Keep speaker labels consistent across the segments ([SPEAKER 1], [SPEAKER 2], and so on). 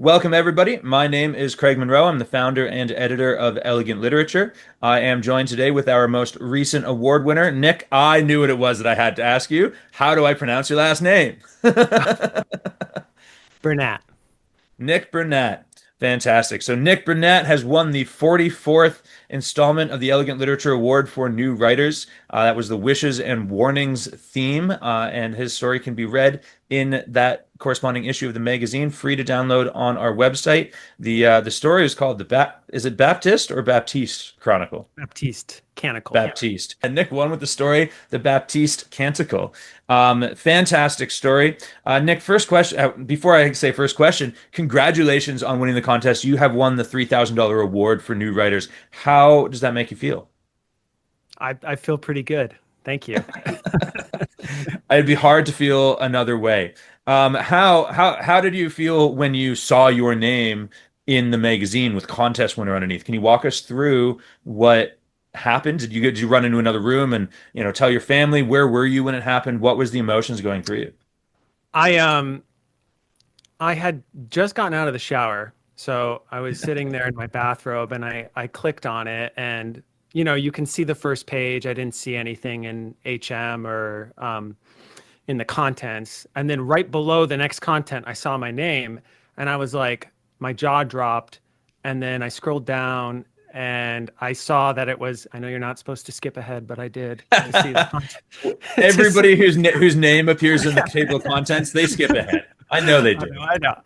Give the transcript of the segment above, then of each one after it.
[SPEAKER 1] Welcome, everybody. My name is Craig Monroe. I'm the founder and editor of Elegant Literature. I am joined today with our most recent award winner, Nick. I knew what it was that I had to ask you. How do I pronounce your last name?
[SPEAKER 2] Bernat.
[SPEAKER 1] Nick Bernat. Fantastic. So Nick Bernat has won the 44th installment of the Elegant Literature Award for New Writers. That was the Wishes and Warnings theme, and his story can be read in that corresponding issue of the magazine, free to download on our website. The story is called is it Baptiste or Baptiste Chronicle?
[SPEAKER 2] Baptiste Canticle.
[SPEAKER 1] Baptiste. And Nick won with the story, the Baptiste Canticle. Fantastic story. Nick, first question, before I say first question, congratulations on winning the contest. You have won the $3,000 award for new writers. How does that make you feel?
[SPEAKER 2] I feel pretty good. Thank you.
[SPEAKER 1] It'd be hard to feel another way. How did you feel when you saw your name in the magazine with contest winner underneath? Can you walk us through what happened? Did you run into another room and tell your family? Where were you when it happened? What was the emotions going through you?
[SPEAKER 2] I um I had just gotten out of the shower, so I was sitting there in my bathrobe and I clicked on it and you can see the first page. I didn't see anything in HM or in the contents. And then right below the next content, I saw my name and I was like, my jaw dropped. And then I scrolled down and I saw that it was, I know you're not supposed to skip ahead, but I did to see the content. Just,
[SPEAKER 1] Everybody whose name appears in the table of contents, they skip ahead. I know they do.
[SPEAKER 2] I know.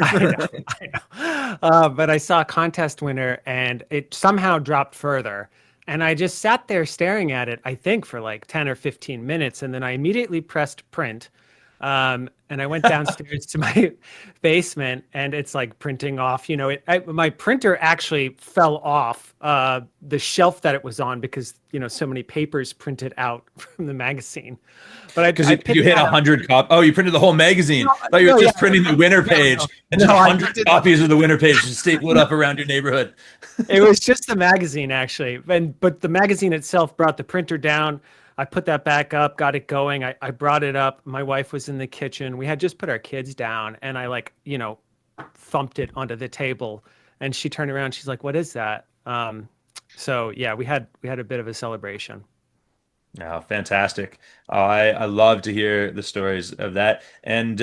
[SPEAKER 2] But I saw a contest winner and it somehow dropped further. And I just sat there staring at it, I think, for like 10 or 15 minutes. And then I immediately pressed print. And I went downstairs to my basement and it's like printing off, my printer actually fell off the shelf that it was on because, so many papers printed out from the magazine. But
[SPEAKER 1] Because
[SPEAKER 2] I
[SPEAKER 1] you
[SPEAKER 2] picked
[SPEAKER 1] hit
[SPEAKER 2] that up.
[SPEAKER 1] 100 cop. Oh, you printed the whole magazine.
[SPEAKER 2] No,
[SPEAKER 1] I thought you were
[SPEAKER 2] no, yeah,
[SPEAKER 1] just printing the winner
[SPEAKER 2] no,
[SPEAKER 1] page and
[SPEAKER 2] no,
[SPEAKER 1] just
[SPEAKER 2] I
[SPEAKER 1] 100
[SPEAKER 2] printed.
[SPEAKER 1] copies of the winner page and staple it up around your neighborhood.
[SPEAKER 2] It was just the magazine actually. But the magazine itself brought the printer down. I put that back up, got it going. I brought it up. My wife was in the kitchen. We had just put our kids down and I thumped it onto the table and she turned around. She's like, "What is that?" So yeah, we had a bit of a celebration.
[SPEAKER 1] Oh, fantastic. I love to hear the stories of that. And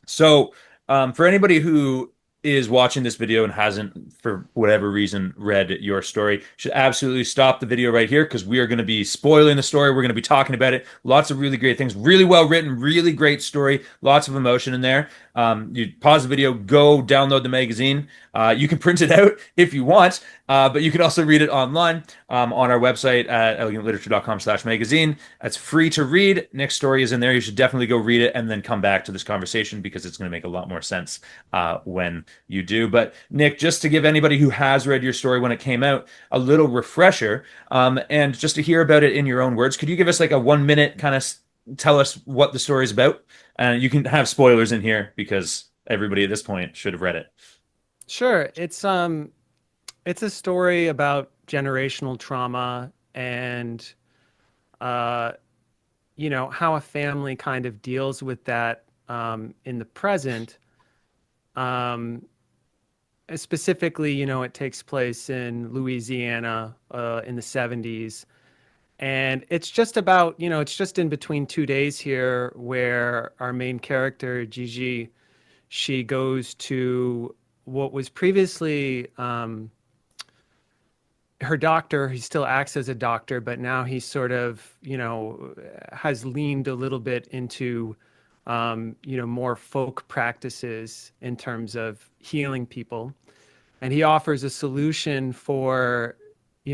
[SPEAKER 1] for anybody who is watching this video and hasn't, for whatever reason, read your story, should absolutely stop the video right here because we are going to be spoiling the story. We're going to be talking about it. Lots of really great things, really well written, really great story, lots of emotion in there. You pause the video, go download the magazine. You can print it out if you want, but you can also read it online on our website at elegantliterature.com/magazine. That's free to read. Nick's story is in there. You should definitely go read it and then come back to this conversation because it's going to make a lot more sense when you do. But Nick, just to give anybody who has read your story when it came out a little refresher, and just to hear about it in your own words, could you give us like a 1 minute kind of tell us what the story is about? You can have spoilers in here because everybody at this point should have read it.
[SPEAKER 2] Sure. It's a story about generational trauma and uh how a family kind of deals with that in the present. Um, Specifically, it takes place in Louisiana in the 70s. And it's just about, it's just in between 2 days here where our main character, Gigi, she goes to what was previously her doctor. He still acts as a doctor, but now he sort of, has leaned a little bit into, more folk practices in terms of healing people. And he offers a solution for,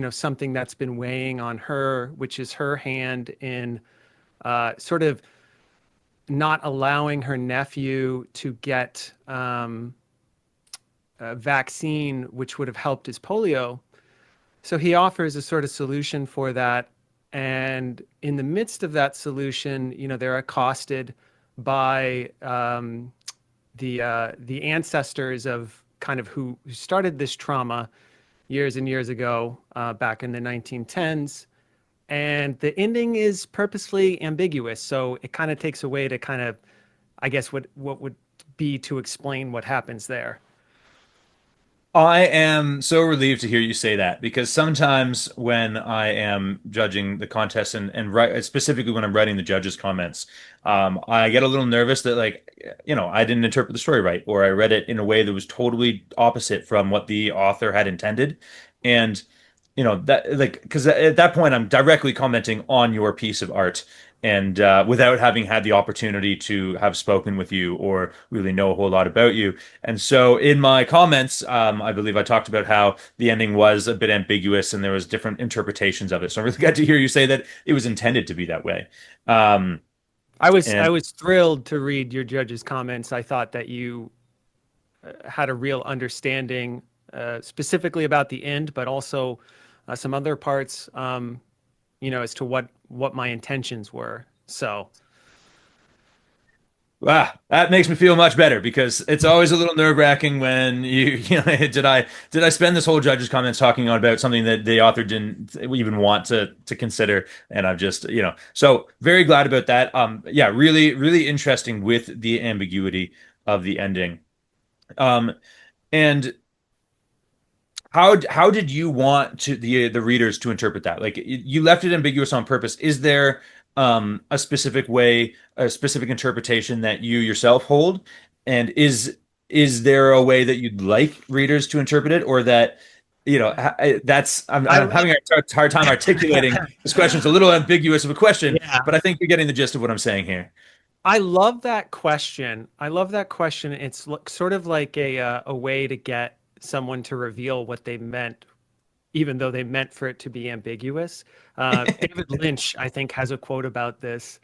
[SPEAKER 2] something that's been weighing on her, which is her hand in sort of not allowing her nephew to get a vaccine, which would have helped his polio. So he offers a sort of solution for that. And in the midst of that solution, they're accosted by the ancestors of kind of who started this trauma years and years ago, back in the 1910s. And the ending is purposefully ambiguous. So it kind of takes away to kind of, I guess, what would be to explain what happens there.
[SPEAKER 1] I am so relieved to hear you say that because sometimes when I am judging the contest and specifically when I'm writing the judges' comments, I get a little nervous that I didn't interpret the story right, or I read it in a way that was totally opposite from what the author had intended. And that because at that point I'm directly commenting on your piece of art and without having had the opportunity to have spoken with you or really know a whole lot about you. And so in my comments, I believe I talked about how the ending was a bit ambiguous and there was different interpretations of it. So I'm really glad to hear you say that it was intended to be that way. Um,
[SPEAKER 2] I
[SPEAKER 1] and
[SPEAKER 2] was thrilled to read your judge's comments. I thought that you had a real understanding, specifically about the end, but also some other parts, as to what my intentions were. So
[SPEAKER 1] that makes me feel much better because it's always a little nerve-wracking when did I spend this whole judge's comments talking about something that the author didn't even want to consider, and I've just so very glad about that. Yeah, really really interesting with the ambiguity of the ending. Um, and how did you want the readers to interpret that? Like you left it ambiguous on purpose. Is there a specific way, a specific interpretation that you yourself hold? And is there a way that you'd like readers to interpret it, or that that's
[SPEAKER 2] I
[SPEAKER 1] I'm
[SPEAKER 2] love,
[SPEAKER 1] having a hard time articulating this question. It's a little ambiguous of a question,
[SPEAKER 2] yeah,
[SPEAKER 1] but I think you're getting the gist of what I'm saying here.
[SPEAKER 2] I love that question. I love that question. It's sort of like a way to get someone to reveal what they meant, even though they meant for it to be ambiguous. David Lynch, I think, has a quote about this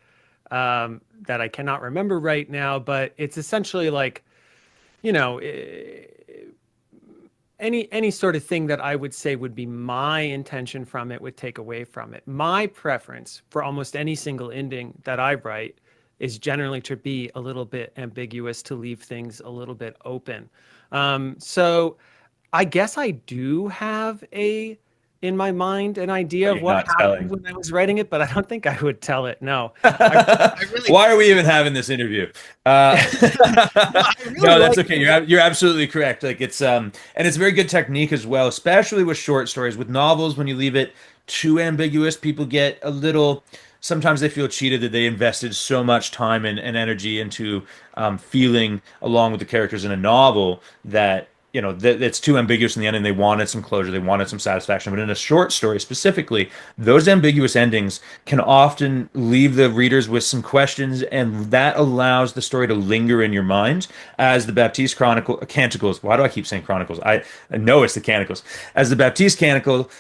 [SPEAKER 2] that I cannot remember right now, but it's essentially like, you know, any sort of thing that I would say would be my intention from it would take away from it. My preference for almost any single ending that I write is generally to be a little bit ambiguous, to leave things a little bit open. So I guess I do have in my mind an idea
[SPEAKER 1] But
[SPEAKER 2] of
[SPEAKER 1] you're
[SPEAKER 2] what
[SPEAKER 1] not
[SPEAKER 2] happened
[SPEAKER 1] telling.
[SPEAKER 2] when I was writing it, but I don't think I would tell it. No, I really,
[SPEAKER 1] Why are we even having this interview?
[SPEAKER 2] no, I really
[SPEAKER 1] No, that's
[SPEAKER 2] like
[SPEAKER 1] okay. You're absolutely correct. Like and it's very good technique as well, especially with short stories. With novels, when you leave it too ambiguous, people get a little. Sometimes they feel cheated that they invested so much time and energy into feeling along with the characters in a novel that that it's too ambiguous in the end, and they wanted some closure, they wanted some satisfaction. But in a short story specifically, those ambiguous endings can often leave the readers with some questions, and that allows the story to linger in your mind. As the Baptiste Chronicle Canticles, why do I keep saying Chronicles? I know it's the Canticles. As the Baptiste Canticle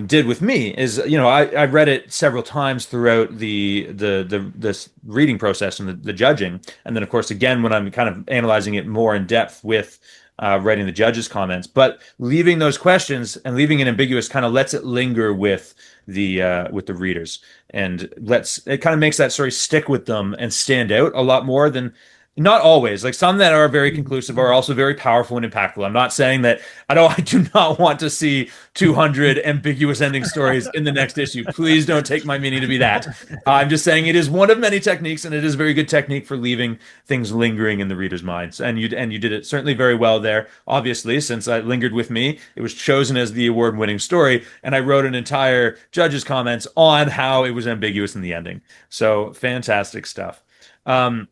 [SPEAKER 1] did with me is I read it several times throughout the this reading process and the judging, and then of course again when I'm kind of analyzing it more in depth with writing the judges' comments. But leaving those questions and leaving it ambiguous kind of lets it linger with the readers, and lets it kind of makes that story stick with them and stand out a lot more than. Not always. Like some that are very conclusive are also very powerful and impactful. I'm not saying that I do not want to see 200 ambiguous ending stories in the next issue. Please don't take my meaning to be that. I'm just saying it is one of many techniques, and it is a very good technique for leaving things lingering in the reader's minds. And you did it certainly very well there. Obviously, since it lingered with me, it was chosen as the award-winning story, and I wrote an entire judge's comments on how it was ambiguous in the ending. So fantastic stuff. Um,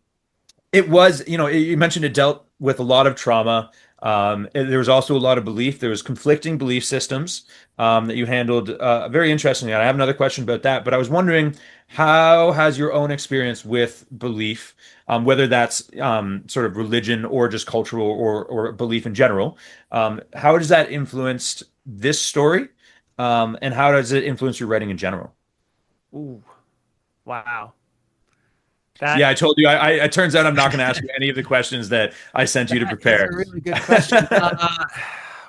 [SPEAKER 1] it was, you mentioned it dealt with a lot of trauma. There was also a lot of belief. There was conflicting belief systems that you handled very interestingly. And I have another question about that, but I was wondering, how has your own experience with belief, whether that's sort of religion or just cultural or belief in general, how does that influenced this story? And how does it influence your writing in general?
[SPEAKER 2] ooh, wow. That
[SPEAKER 1] Yeah, I told you. It turns out I'm not going to ask you any of the questions that I sent you to
[SPEAKER 2] that is
[SPEAKER 1] prepare.
[SPEAKER 2] a really good question.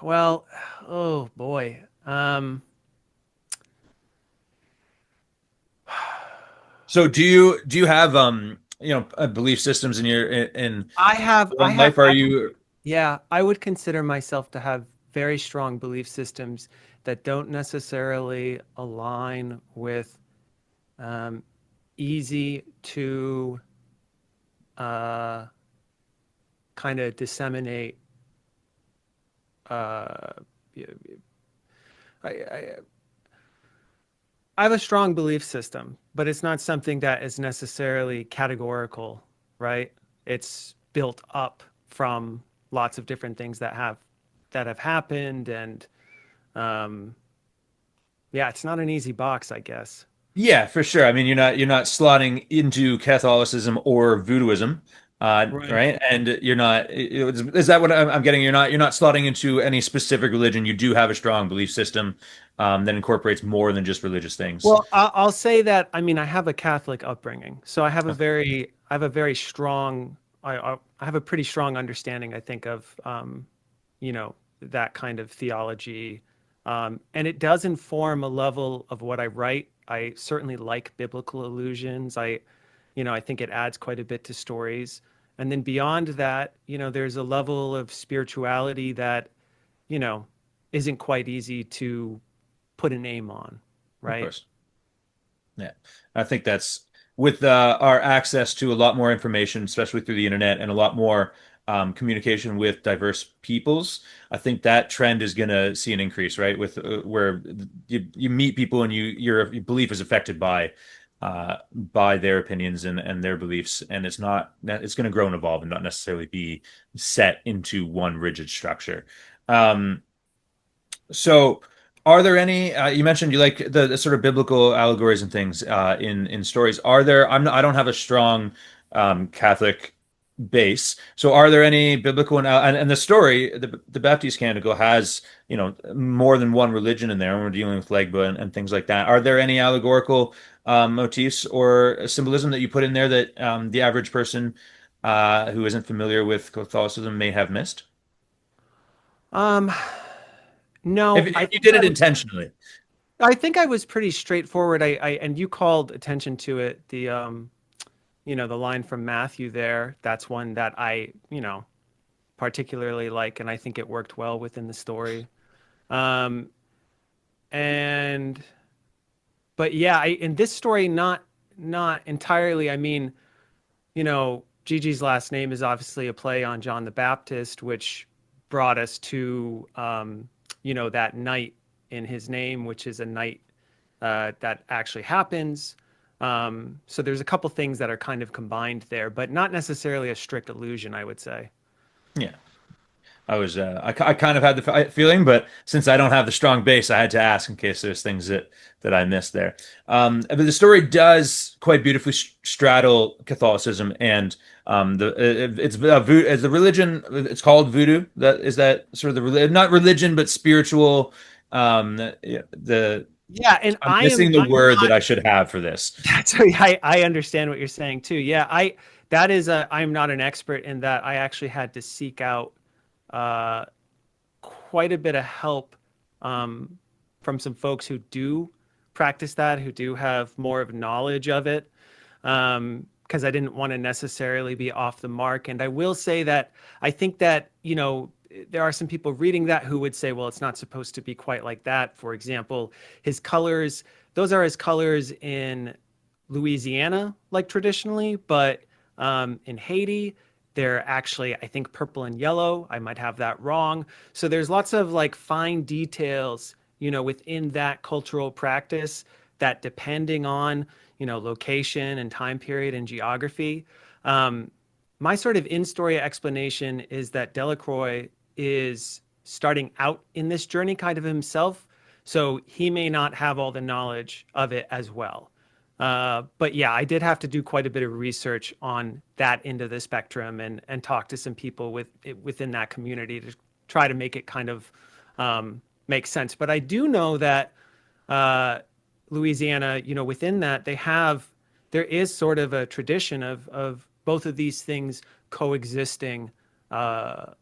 [SPEAKER 2] Well, oh boy.
[SPEAKER 1] So do you have belief systems in your
[SPEAKER 2] I
[SPEAKER 1] own
[SPEAKER 2] have,
[SPEAKER 1] life? Are you
[SPEAKER 2] yeah, I would consider myself to have very strong belief systems that don't necessarily align with um, easy to uh, kind of disseminate uh, I, I I have a strong belief system, but it's not something that is necessarily categorical, right? It's built up from lots of different things that have happened, and um, yeah, it's not an easy box, I guess.
[SPEAKER 1] Yeah, for sure. I mean, you're not slotting into Catholicism or Voodooism,
[SPEAKER 2] Right.
[SPEAKER 1] right? And you're not. Is that what I'm getting? You're not slotting into any specific religion. You do have a strong belief system that incorporates more than just religious things.
[SPEAKER 2] Well, I'll say that. I mean, I have a Catholic upbringing, so I have a very strong, I have a pretty strong understanding, I think, of, that kind of theology, and it does inform a level of what I write. I certainly like biblical allusions. I think it adds quite a bit to stories, and then beyond that, there's a level of spirituality that, you know, isn't quite easy to put a name on,
[SPEAKER 1] Of
[SPEAKER 2] right?
[SPEAKER 1] course. Yeah, I think that's with our access to a lot more information, especially through the internet, and a lot more communication with diverse peoples. I think that trend is going to see an increase, right? With where you meet people and your belief is affected by their opinions and their beliefs, and it's going to grow and evolve and not necessarily be set into one rigid structure. Um, so, are there any? You mentioned you like the sort of biblical allegories and things in stories. Are there? I don't have a strong Catholic base. So, are there any biblical and the story? The Baptiste Canticle has more than one religion in there, and we're dealing with Legba and things like that. Are there any allegorical motifs or symbolism that you put in there that the average person who isn't familiar with Catholicism may have missed?
[SPEAKER 2] Um,
[SPEAKER 1] If
[SPEAKER 2] no,
[SPEAKER 1] if you did it intentionally.
[SPEAKER 2] I think I was pretty straightforward. And you called attention to it. The line from Matthew there. That's one that I, particularly like, and I think it worked well within the story. Um, and but yeah, in this story, not entirely. I mean, Gigi's last name is obviously a play on John the Baptist, which brought us to, that night in his name, which is a night that actually happens. So there's a couple things that are kind of combined there, but not necessarily a strict illusion, I would say.
[SPEAKER 1] Yeah. I kind of had the feeling, but since I don't have the strong base, I had to ask in case there's things that I missed there. But the story does quite beautifully straddle Catholicism and it's the religion. It's called voodoo. That sort of not religion, but spiritual. Yeah, the
[SPEAKER 2] Yeah, and
[SPEAKER 1] I'm
[SPEAKER 2] I am
[SPEAKER 1] missing the
[SPEAKER 2] I'm
[SPEAKER 1] word that
[SPEAKER 2] not
[SPEAKER 1] I should have for this.
[SPEAKER 2] that's I understand what you're saying too. Yeah, I'm not an expert in that. I actually had to seek out uh quite a bit of help um, from some folks who do practice that, who do have more of knowledge of it, because I didn't want to necessarily be off the mark. And I will say that I think that, there are some people reading that who would say, well, it's not supposed to be quite like that. For example, his colors, those are his colors in Louisiana, like traditionally, but in Haiti, they're actually, I think, purple and yellow. I might have that wrong. So there's lots of like fine details, within that cultural practice that depending on, location and time period and geography. Um, my sort of in-story explanation is that Delacroix is starting out in this journey kind of himself. So he may not have all the knowledge of it as well. But yeah, I did have to do quite a bit of research on that end of the spectrum and talk to some people within that community to try to make it kind of make sense. But I do know that uh, Louisiana, within that there is sort of a tradition of both of these things coexisting, uh,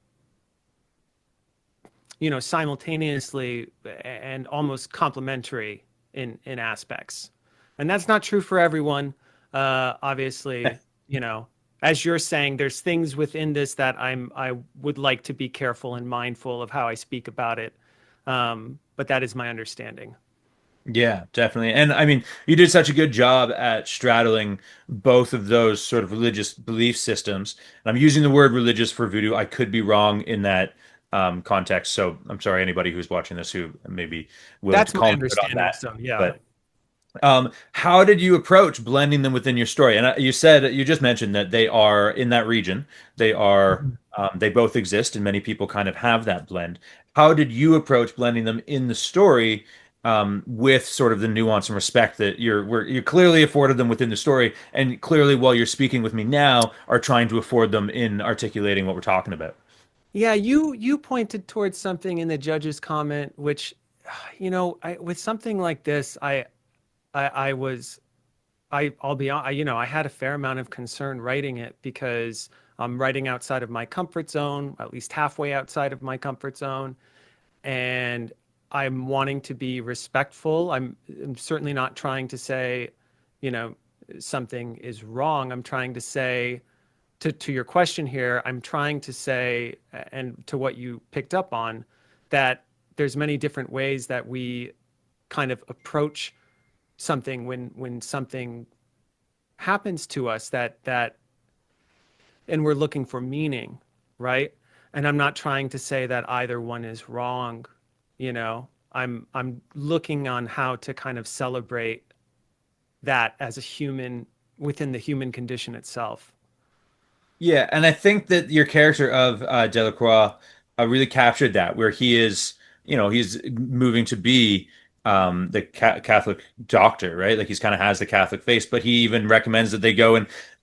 [SPEAKER 2] simultaneously and almost complementary in aspects. And that's not true for everyone. Obviously, as you're saying, there's things within this that I would like to be careful and mindful of how I speak about it. But that is my understanding.
[SPEAKER 1] Yeah, definitely. And I mean, you did such a good job at straddling both of those sort of religious belief systems. And I'm using the word religious for voodoo. I could be wrong in that context. So I'm sorry, anybody who's watching this who may be willing to
[SPEAKER 2] That's my
[SPEAKER 1] call me out on
[SPEAKER 2] understanding.
[SPEAKER 1] that.
[SPEAKER 2] So yeah.
[SPEAKER 1] But how did you approach blending them within your story? And you said you just mentioned that they are in that region. They are
[SPEAKER 2] Mhm.
[SPEAKER 1] they both exist, and many people kind of have that blend. How did you approach blending them in the story with sort of the nuance and respect that you're clearly afforded them within the story, and clearly while you're speaking with me now, are trying to afford them in articulating what we're talking about?
[SPEAKER 2] Yeah, you pointed towards something in the judge's comment, which, with something like this, I was I'll be honest, I had a fair amount of concern writing it because I'm writing outside of my comfort zone, at least halfway outside of my comfort zone, and I'm wanting to be respectful. I'm certainly not trying to say, you know, something is wrong. I'm trying to say to your question here, I'm trying to say, and to what you picked up on, that there's many different ways that we kind of approach something when something happens to us that and we're looking for meaning, right? And I'm not trying to say that either one is wrong, you know. I'm looking on how to kind of celebrate that as a human within the human condition itself.
[SPEAKER 1] Yeah, and I think that your character of Delacroix really captured that, where he is, he's moving to be the Catholic doctor, right? Like he's kind of has the Catholic face, but he even recommends that they go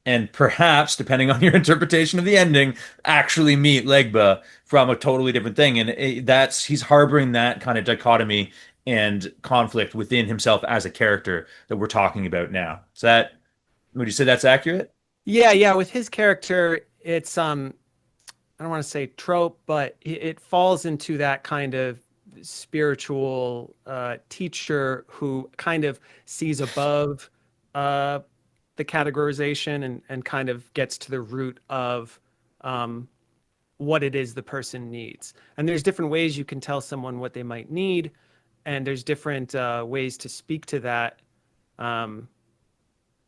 [SPEAKER 1] and perhaps, depending on your interpretation of the ending, actually meet Legba from a totally different thing, and that's he's harboring that kind of dichotomy and conflict within himself as a character that we're talking about now. Is that, would you say that's accurate?
[SPEAKER 2] Yeah, yeah, with his character, it's I don't want to say trope, but it falls into that kind of spiritual teacher who kind of sees above uh, the categorization and kind of gets to the root of um, what it is the person needs. And there's different ways you can tell someone what they might need, and there's different ways to speak to that. Um,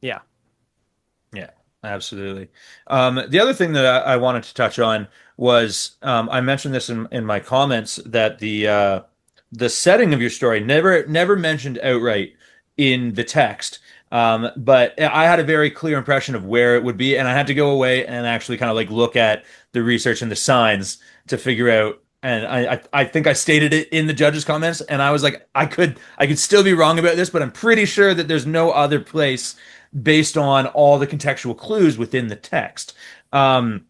[SPEAKER 2] yeah.
[SPEAKER 1] Yeah, absolutely. The other thing that I wanted to touch on was I mentioned this in my comments that the setting of your story never mentioned outright in the text. But I had a very clear impression of where it would be, and I had to go away and actually kind of like look at the research and the signs to figure out. And I think I stated it in the judge's comments, and I was like, I could still be wrong about this, but I'm pretty sure that there's no other place based on all the contextual clues within the text. Um,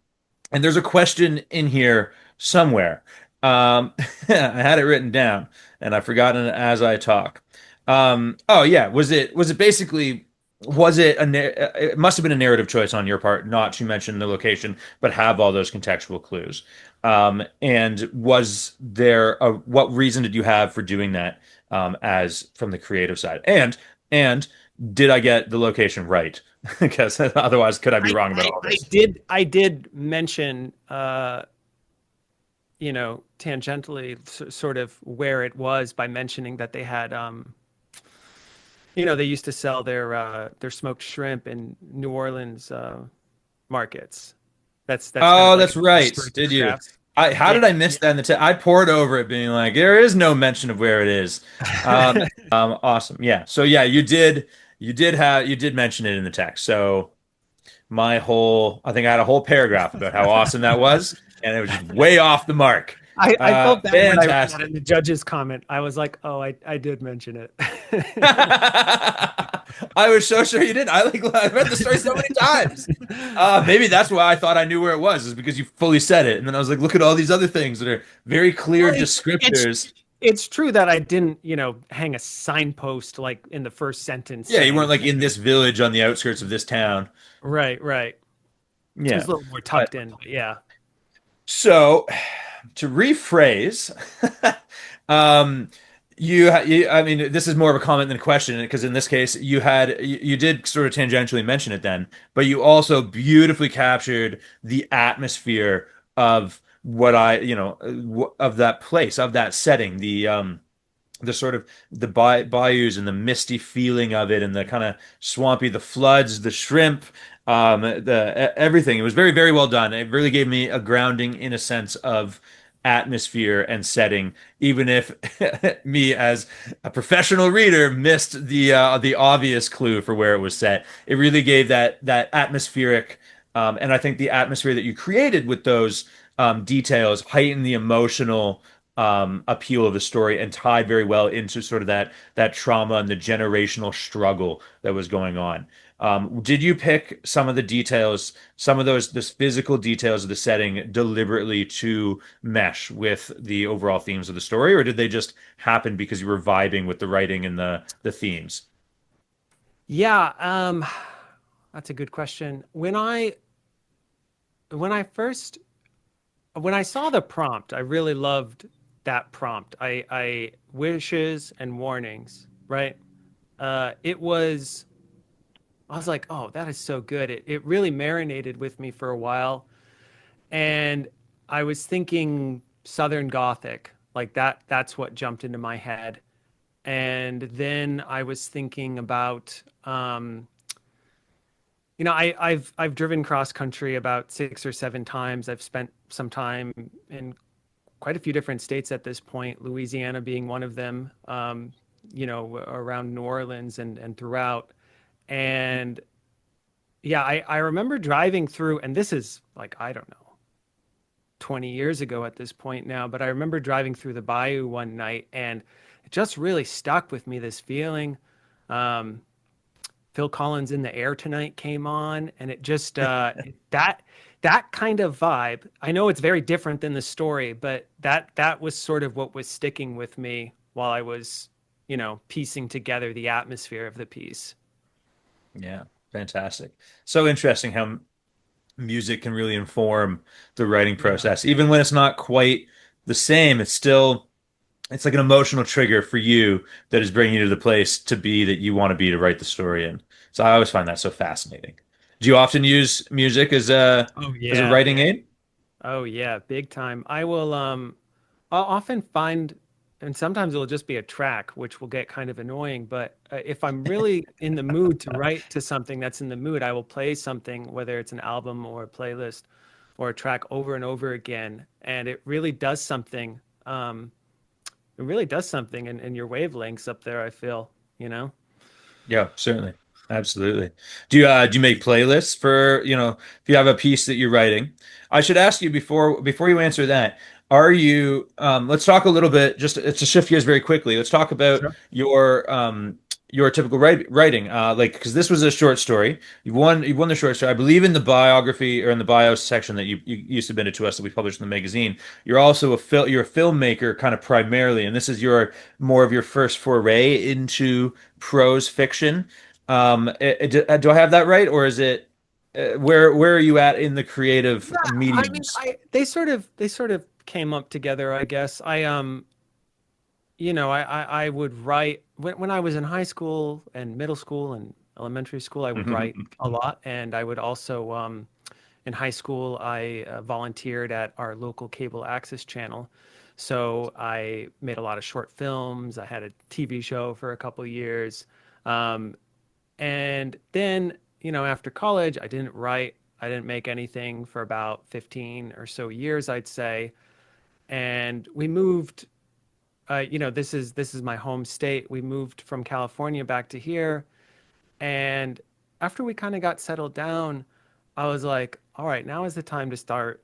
[SPEAKER 1] and there's a question in here somewhere. I had it written down and I've forgotten it as I talk. Oh yeah, was it basically was it it must have been a narrative choice on your part not to mention the location but have all those contextual clues. And was there what reason did you have for doing that as from the creative side? And did I get the location right? Because otherwise, could I be wrong about all this?
[SPEAKER 2] I did mention tangentially sort of where it was by mentioning that they had they used to sell their smoked shrimp in New Orleans markets. That's kind of
[SPEAKER 1] Oh,
[SPEAKER 2] like
[SPEAKER 1] that's
[SPEAKER 2] an
[SPEAKER 1] right.
[SPEAKER 2] Easter
[SPEAKER 1] Did you?
[SPEAKER 2] craft.
[SPEAKER 1] How
[SPEAKER 2] Yeah.
[SPEAKER 1] did I miss that in the text? I poured over it, being like, there is no mention of where it is. Awesome. Yeah. So yeah, you did mention it in the text. So I think I had a whole paragraph about how awesome that was, and it was just way off the mark.
[SPEAKER 2] I felt bad when I read that
[SPEAKER 1] Fantastic.
[SPEAKER 2] in the judge's comment. I was like, oh, I did mention it.
[SPEAKER 1] I was so sure you did. I read the story so many times. Maybe that's why I thought I knew where it was, is because you fully said it. And then I was like, look at all these other things that are very clear
[SPEAKER 2] Well, it's
[SPEAKER 1] descriptors.
[SPEAKER 2] it's true that I didn't, hang a signpost like in the first sentence
[SPEAKER 1] Yeah, you weren't
[SPEAKER 2] saying,
[SPEAKER 1] like in this village on the outskirts of this town.
[SPEAKER 2] right, right. It was
[SPEAKER 1] Yeah.
[SPEAKER 2] a little more
[SPEAKER 1] But
[SPEAKER 2] tucked in, but yeah.
[SPEAKER 1] so to rephrase, um, I mean, this is more of a comment than a question because in this case, you did sort of tangentially mention it then, but you also beautifully captured the atmosphere of what of that place, of that setting, the sort of the bayous and the misty feeling of it and the kind of swampy, the floods, the shrimp, everything. It was very, very well done. It really gave me a grounding in a sense of atmosphere and setting, even if me as a professional reader missed the obvious clue for where it was set. It really gave that atmospheric, and I think the atmosphere that you created with those details heightened the emotional appeal of the story and tied very well into sort of that trauma and the generational struggle that was going on. Did you pick some of the details, some of those physical details of the setting deliberately to mesh with the overall themes of the story, or did they just happen because you were vibing with the writing and the themes?
[SPEAKER 2] Yeah, that's a good question. When I first when I saw the prompt, I really loved that prompt. I wishes and warnings, right? It was I was like, oh, that is so good. It really marinated with me for a while. And I was thinking Southern Gothic, like that's what jumped into my head. And then I was thinking about I've driven cross country about 6 or 7 times. I've spent some time in quite a few different states at this point, Louisiana being one of them, around New Orleans and throughout. And yeah, I remember driving through, and this is like, I don't know, 20 years ago at this point now, but I remember driving through the bayou one night and it just really stuck with me, this feeling. Um, Phil Collins' In the Air Tonight came on, and it just that kind of vibe. I know it's very different than the story, but that was sort of what was sticking with me while I was, piecing together the atmosphere of the piece.
[SPEAKER 1] Yeah, fantastic. So interesting how music can really inform the writing
[SPEAKER 2] Yeah.
[SPEAKER 1] process. Even when it's not quite the same, it's like an emotional trigger for you that is bringing you to the place to be that you want to be to write the story in. So I always find that so fascinating. Do you often use music
[SPEAKER 2] Oh
[SPEAKER 1] as a
[SPEAKER 2] yeah.
[SPEAKER 1] writing aid?
[SPEAKER 2] Oh yeah, big time. I'll often find, and sometimes it'll just be a track, which will get kind of annoying. But if I'm really in the mood to write to something that's in the mood, I will play something, whether it's an album or a playlist or a track over and over again. And it really does something. It really does something in your wavelengths up there, I feel, you know?
[SPEAKER 1] Yeah, certainly. Absolutely. Do you make playlists for, if you have a piece that you're writing? I should ask you before you answer that, are you let's talk a little bit just to shift gears very quickly. Let's talk about
[SPEAKER 2] Sure.
[SPEAKER 1] your typical writing. Like because this was a short story. You've won the short story. I believe in the biography or in the bio section that you submitted to us that we published in the magazine. You're also you're a filmmaker kind of primarily, and this is your more of your first foray into prose fiction. Do I have that right, or is it where are you at in the creative
[SPEAKER 2] Yeah, I mean,
[SPEAKER 1] mediums?
[SPEAKER 2] I they sort of came up together, I guess. I would write when I was in high school and middle school and elementary school, I would write a lot. And I would also, in high school, I volunteered at our local cable access channel. So I made a lot of short films. I had a TV show for a couple years. Um, and then, after college, I didn't write, I didn't make anything for about 15 or so years, I'd say. And we moved this is my home state. We moved from California back to here, and after we kind of got settled down, I was like, all right, now is the time to start,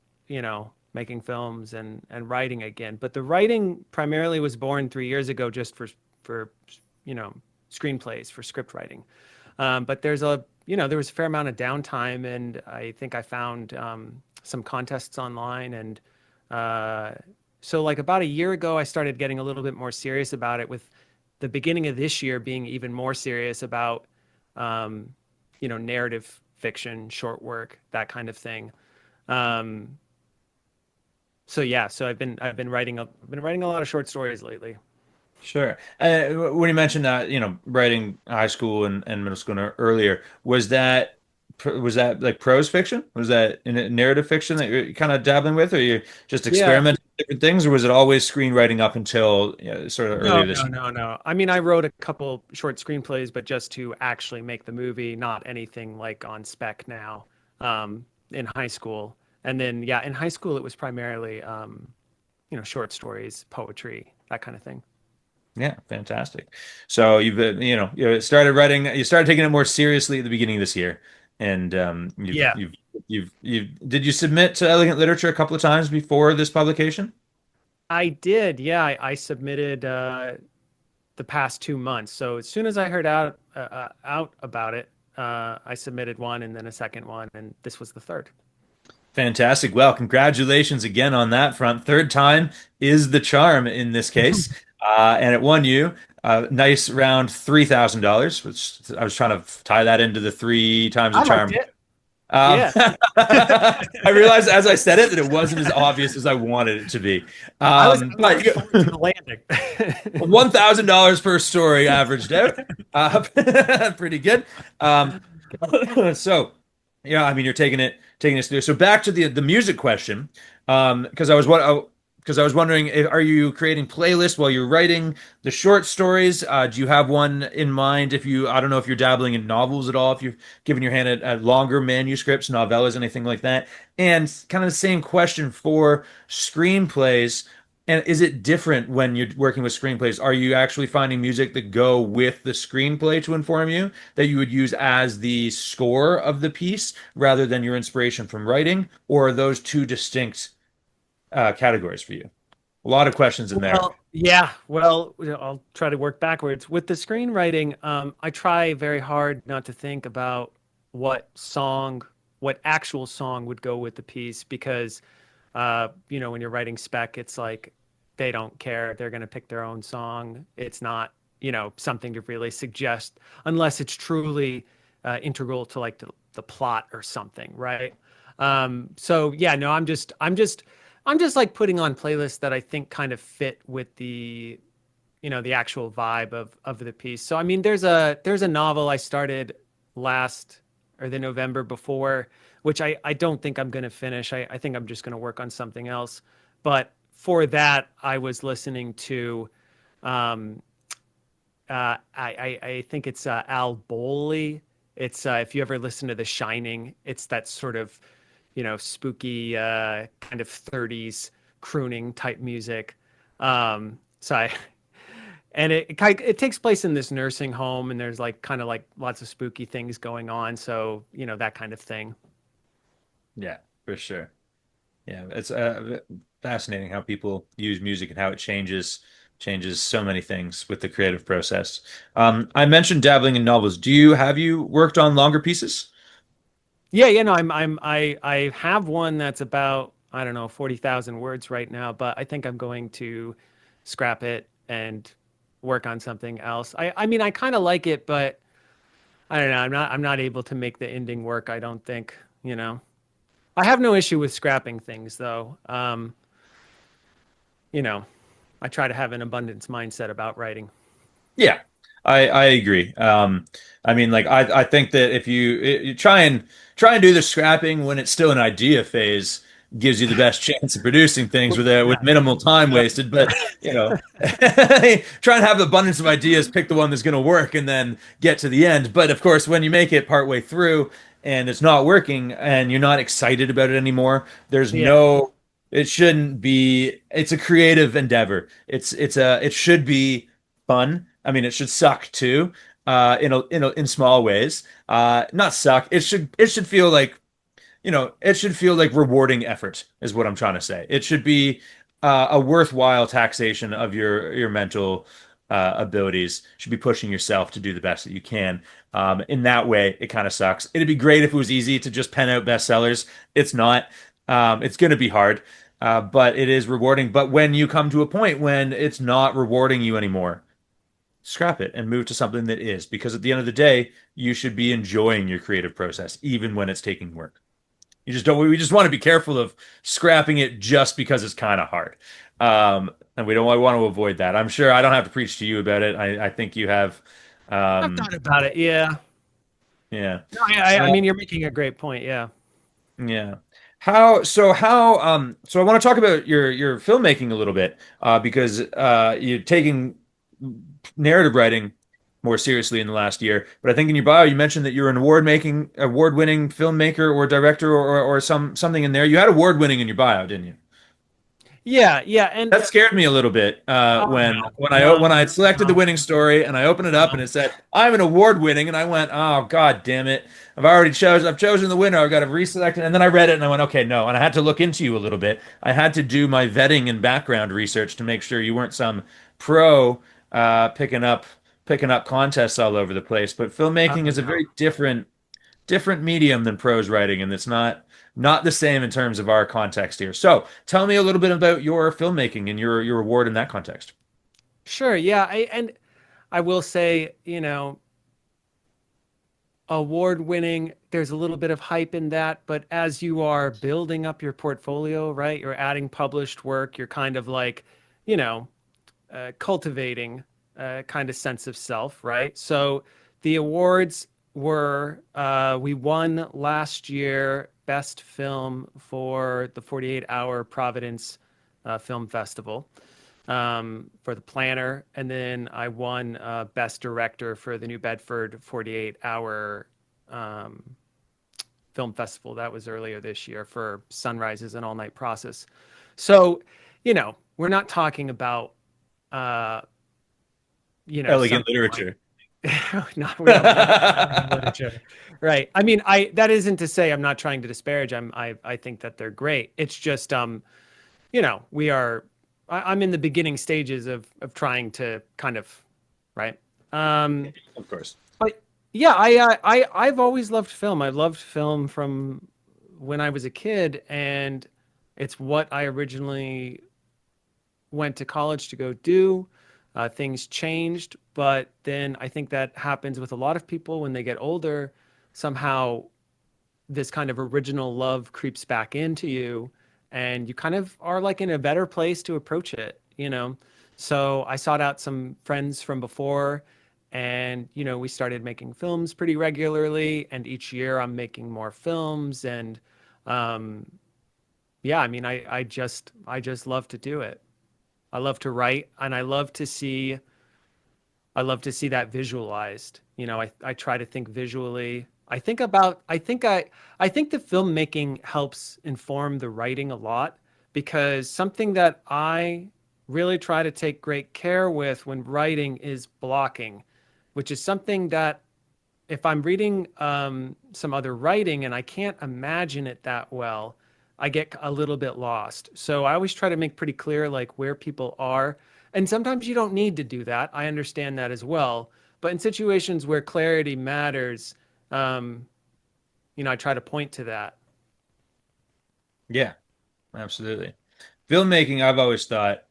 [SPEAKER 2] making films and writing again. But the writing primarily was born 3 years ago, just for you know screenplays for script writing. But there was a fair amount of downtime, and I think I found some contests online, and uh, so like about a year ago, I started getting a little bit more serious about it. With the beginning of this year being even more serious about, um, narrative fiction, short work, that kind of thing. Um, so yeah, so I've been writing a lot of short stories lately.
[SPEAKER 1] Sure. When you mentioned that, writing high school and middle school and earlier, was that like prose fiction? Was that in narrative fiction that you're kind of dabbling with, or you just
[SPEAKER 2] Yeah.
[SPEAKER 1] experimenting with different things, or was it always screenwriting up until sort of
[SPEAKER 2] No,
[SPEAKER 1] earlier this
[SPEAKER 2] no,
[SPEAKER 1] year?
[SPEAKER 2] no, no. I mean, I wrote a couple short screenplays, but just to actually make the movie, not anything like on spec now, in high school. And then, yeah, in high school, it was primarily, short stories, poetry, that kind of thing.
[SPEAKER 1] Yeah, fantastic. So you started writing, you started taking it more seriously at the beginning of this year, and
[SPEAKER 2] Yeah,
[SPEAKER 1] did you submit to Elegant Literature a couple of times before this publication?
[SPEAKER 2] I did. Yeah, I submitted the past 2 months. So as soon as I heard out about it, I submitted one and then a second one, and this was the third.
[SPEAKER 1] Fantastic. Well, congratulations again on that front. Third time is the charm in this case. And it won you a nice round $3,000, which I was trying to tie that into the three times the
[SPEAKER 2] I liked
[SPEAKER 1] charm.
[SPEAKER 2] it. Yeah,
[SPEAKER 1] I realized as I said it that it wasn't as obvious as I wanted it to be.
[SPEAKER 2] I was
[SPEAKER 1] But
[SPEAKER 2] looking forward to the landing.
[SPEAKER 1] $1,000 per story averaged out. Pretty good. Um, so, yeah, I mean, you're taking us through. So back to the music question, because I was wondering, are you creating playlists while you're writing the short stories? Do you have one in mind? I don't know if you're dabbling in novels at all, if you're giving your hand at longer manuscripts, novellas, anything like that. And kind of the same question for screenplays. And is it different when you're working with screenplays? Are you actually finding music that go with the screenplay to inform you that you would use as the score of the piece rather than your inspiration from writing? Or are those two distinct categories for you? A lot of questions in there.
[SPEAKER 2] Well, yeah. Well, I'll try to work backwards. With the screenwriting, I try very hard not to think about what song, what actual song would go with the piece because, when you're writing spec, it's like they don't care. They're going to pick their own song. It's not, something to really suggest unless it's truly integral to like the plot or something, right? So yeah, no, I'm just like putting on playlists that I think kind of fit with the actual vibe of the piece. So I mean, there's a novel I started last or the November before, which I don't think I'm going to finish. I think I'm just going to work on something else. But for that, I was listening to, um, I think it's Al Bowley. It's if you ever listen to The Shining, it's that sort of spooky kind of 30s crooning type music. So I and it takes place in this nursing home, and there's like kind of like lots of spooky things going on. So that kind of thing.
[SPEAKER 1] Yeah, for sure. Yeah, it's fascinating how people use music and how it changes so many things with the creative process. I mentioned dabbling in novels. Have you worked on longer pieces?
[SPEAKER 2] Yeah, no, I have one that's about I don't know 40,000 words right now, but I think I'm going to scrap it and work on something else. I mean I kind of like it, but I don't know. I'm not able to make the ending work, I don't think, you know. I have no issue with scrapping things though. You know, I try to have an abundance mindset about writing.
[SPEAKER 1] Yeah, I agree. I mean, like I think that if you try and do the scrapping when it's still an idea phase, gives you the best chance of producing things with minimal time wasted. But try and have abundance of ideas, pick the one that's going to work, and then get to the end. But of course, when you make it partway through and it's not working and you're not excited about it anymore, there's
[SPEAKER 2] Yeah.
[SPEAKER 1] no. It shouldn't be. It's a creative endeavor. It should be fun. I mean, it should suck too, in small ways. Not suck. It should feel like it should feel like rewarding effort is what I'm trying to say. It should be a worthwhile taxation of your mental abilities. Should be pushing yourself to do the best that you can. In that way, it kind of sucks. It'd be great if it was easy to just pen out bestsellers. It's not. It's going to be hard, but it is rewarding. But when you come to a point when it's not rewarding you anymore, scrap it and move to something that is, because at the end of the day, you should be enjoying your creative process, even when it's taking work. We just want to be careful of scrapping it just because it's kind of hard. And we don't want to avoid that. I'm sure I don't have to preach to you about it. I think you have,
[SPEAKER 2] I've
[SPEAKER 1] um,
[SPEAKER 2] thought about it. Yeah.
[SPEAKER 1] yeah.
[SPEAKER 2] No, I
[SPEAKER 1] Uh,
[SPEAKER 2] mean, you're making a great point. Yeah.
[SPEAKER 1] Yeah. So I want to talk about your filmmaking a little bit, because you're taking narrative writing more seriously in the last year. But I think in your bio you mentioned that you're an award-winning filmmaker or director or something in there. You had award-winning in your bio, didn't you?
[SPEAKER 2] Yeah, yeah, and
[SPEAKER 1] That scared me a little bit
[SPEAKER 2] oh
[SPEAKER 1] when
[SPEAKER 2] no, no,
[SPEAKER 1] when I had selected the
[SPEAKER 2] no,
[SPEAKER 1] winning story and I opened it up and
[SPEAKER 2] no.
[SPEAKER 1] it said I'm an award winning and I went, oh god damn it, I've chosen the winner, I've got to reselect it, and then I read it and I went, okay, no, and I had to look into you a little bit. I had to do my vetting and background research to make sure you weren't some pro picking up contests all over the place. But filmmaking
[SPEAKER 2] Oh
[SPEAKER 1] is a
[SPEAKER 2] no.
[SPEAKER 1] very different medium than prose writing, and it's not the same in terms of our context here. So tell me a little bit about your filmmaking and your award in that context.
[SPEAKER 2] Sure, yeah, and I will say, award winning, there's a little bit of hype in that, but as you are building up your portfolio, right, you're adding published work, you're kind of like, you know, cultivating a kind of sense of self, right? So the awards were, we won last year Best Film for the 48-hour Providence Film Festival, for the planner, and then I won Best Director for the New Bedford 48-hour um, film festival. That was earlier this year for Sunrise is an all-night process. So, we're not talking about uh,
[SPEAKER 1] Elegant
[SPEAKER 2] something like
[SPEAKER 1] literature.
[SPEAKER 2] no, we don't have elegant literature, right? I mean, I that isn't to say I'm not trying to disparage. I think that they're great. It's just we are. I'm in the beginning stages of trying to kind of, right. Um,
[SPEAKER 1] Of course.
[SPEAKER 2] but yeah, I've always loved film. I loved film from when I was a kid, and it's what I originally went to college to go do. Things changed, but then I think that happens with a lot of people when they get older. Somehow, this kind of original love creeps back into you, and you kind of are like in a better place to approach it. So I sought out some friends from before, and we started making films pretty regularly, and each year I'm making more films, and um, yeah, I mean, I just love to do it. I love to write, and I love to see that visualized. I try to think visually. I think the filmmaking helps inform the writing a lot, because something that I really try to take great care with when writing is blocking, which is something that if I'm reading some other writing and I can't imagine it that well, I get a little bit lost. So I always try to make pretty clear like where people are. And sometimes you don't need to do that. I understand that as well. But in situations where clarity matters, um, I try to point to that.
[SPEAKER 1] Yeah, absolutely. Filmmaking, I've always thought,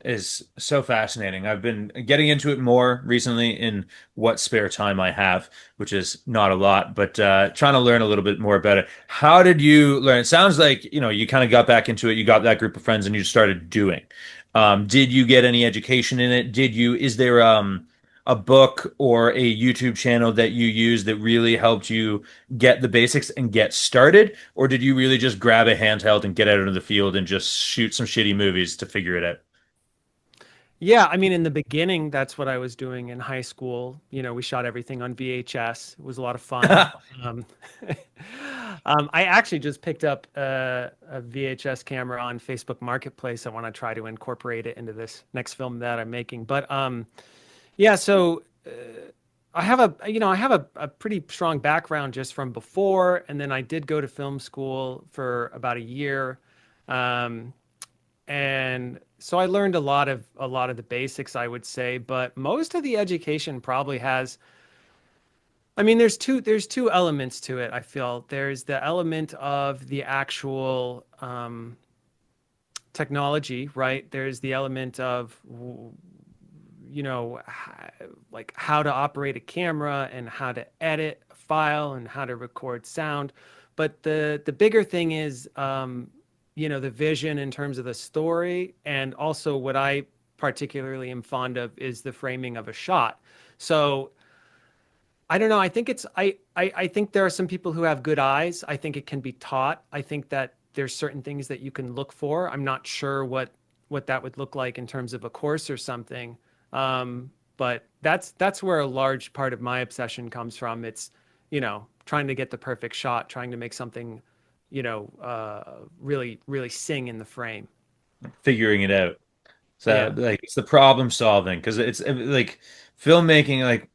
[SPEAKER 1] is so fascinating. I've been getting into it more recently in what spare time I have, which is not a lot, but trying to learn a little bit more about it. How did you learn? It sounds like, you kind of got back into it. You got that group of friends and you started doing. Did you get any education in it? Is there a book or a YouTube channel that you use that really helped you get the basics and get started? Or did you really just grab a handheld and get out into the field and just shoot some shitty movies to figure it out?
[SPEAKER 2] Yeah, I mean, in the beginning, that's what I was doing in high school. We shot everything on VHS. It was a lot of fun. Um, I actually just picked up a VHS camera on Facebook Marketplace. I want to try to incorporate it into this next film that I'm making. But yeah, so I have a pretty strong background just from before, and then I did go to film school for about a year. Um, and so I learned a lot of the basics, I would say, but most of the education probably has. I mean, there's two elements to it. I feel there's the element of the actual technology, right? There's the element of like how to operate a camera and how to edit a file and how to record sound. But the bigger thing is, the vision in terms of the story, and also what I particularly am fond of is the framing of a shot. So I don't know. I think I think there are some people who have good eyes. I think it can be taught. I think that there's certain things that you can look for. I'm not sure what that would look like in terms of a course or something. But that's where a large part of my obsession comes from. It's, trying to get the perfect shot, trying to make something, really, really sing in the frame.
[SPEAKER 1] figuring it out. So
[SPEAKER 2] Yeah.
[SPEAKER 1] like it's the problem solving because it's like filmmaking, like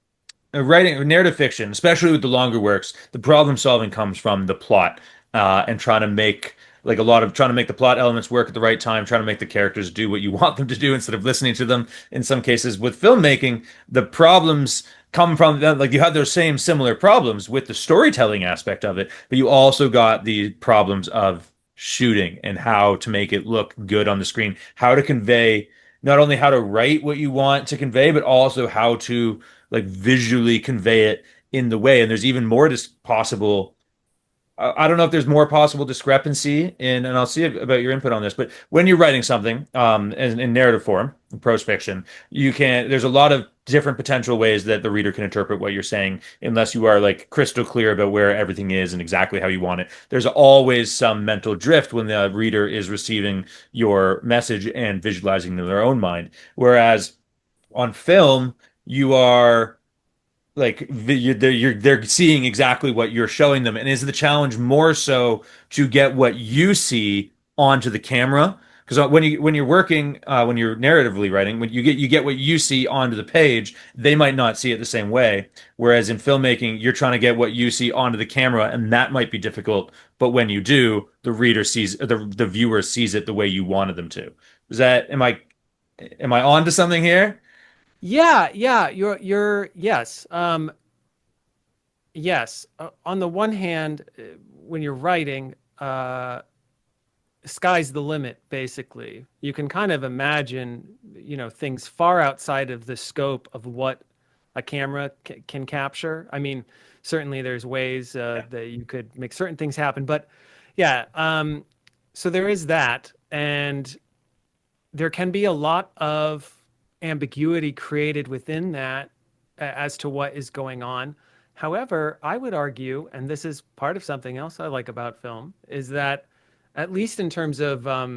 [SPEAKER 1] writing narrative fiction, especially with the longer works, the problem solving comes from the plot and trying to make like a lot of trying to make the plot elements work at the right time, trying to make the characters do what you want them to do instead of listening to them. In some cases, with filmmaking, the problems come from that. Like you have those same similar problems with the storytelling aspect of it, but you also got the problems of shooting and how to make it look good on the screen, how to convey not only how to write what you want to convey, but also how to like visually convey it in the way. And there's even more possible. I don't know if there's more possible discrepancy in, and I'll see about your input on this, but when you're writing something in narrative form, in prose fiction, there's a lot of different potential ways that the reader can interpret what you're saying, unless you are like crystal clear about where everything is and exactly how you want it. There's always some mental drift when the reader is receiving your message and visualizing in their own mind. Whereas on film, you are like they're seeing exactly what you're showing them. And is the challenge more so to get what you see onto the camera? Because when you're working when you're narratively writing, when you get what you see onto the page, they might not see it the same way. Whereas in filmmaking, you're trying to get what you see onto the camera, and that might be difficult. But when you do, the viewer sees it the way you wanted them to. Is that am I on to something here?
[SPEAKER 2] Yeah, yeah, yes. Yes. On the one hand, when you're writing, sky's the limit, basically. You can kind of imagine, things far outside of the scope of what a camera can capture. I mean, certainly there's ways that you could make certain things happen, but yeah, so there is that, and there can be a lot of ambiguity created within that as to what is going on. However, I would argue, and this is part of something else I like about film, is that at least in terms of, I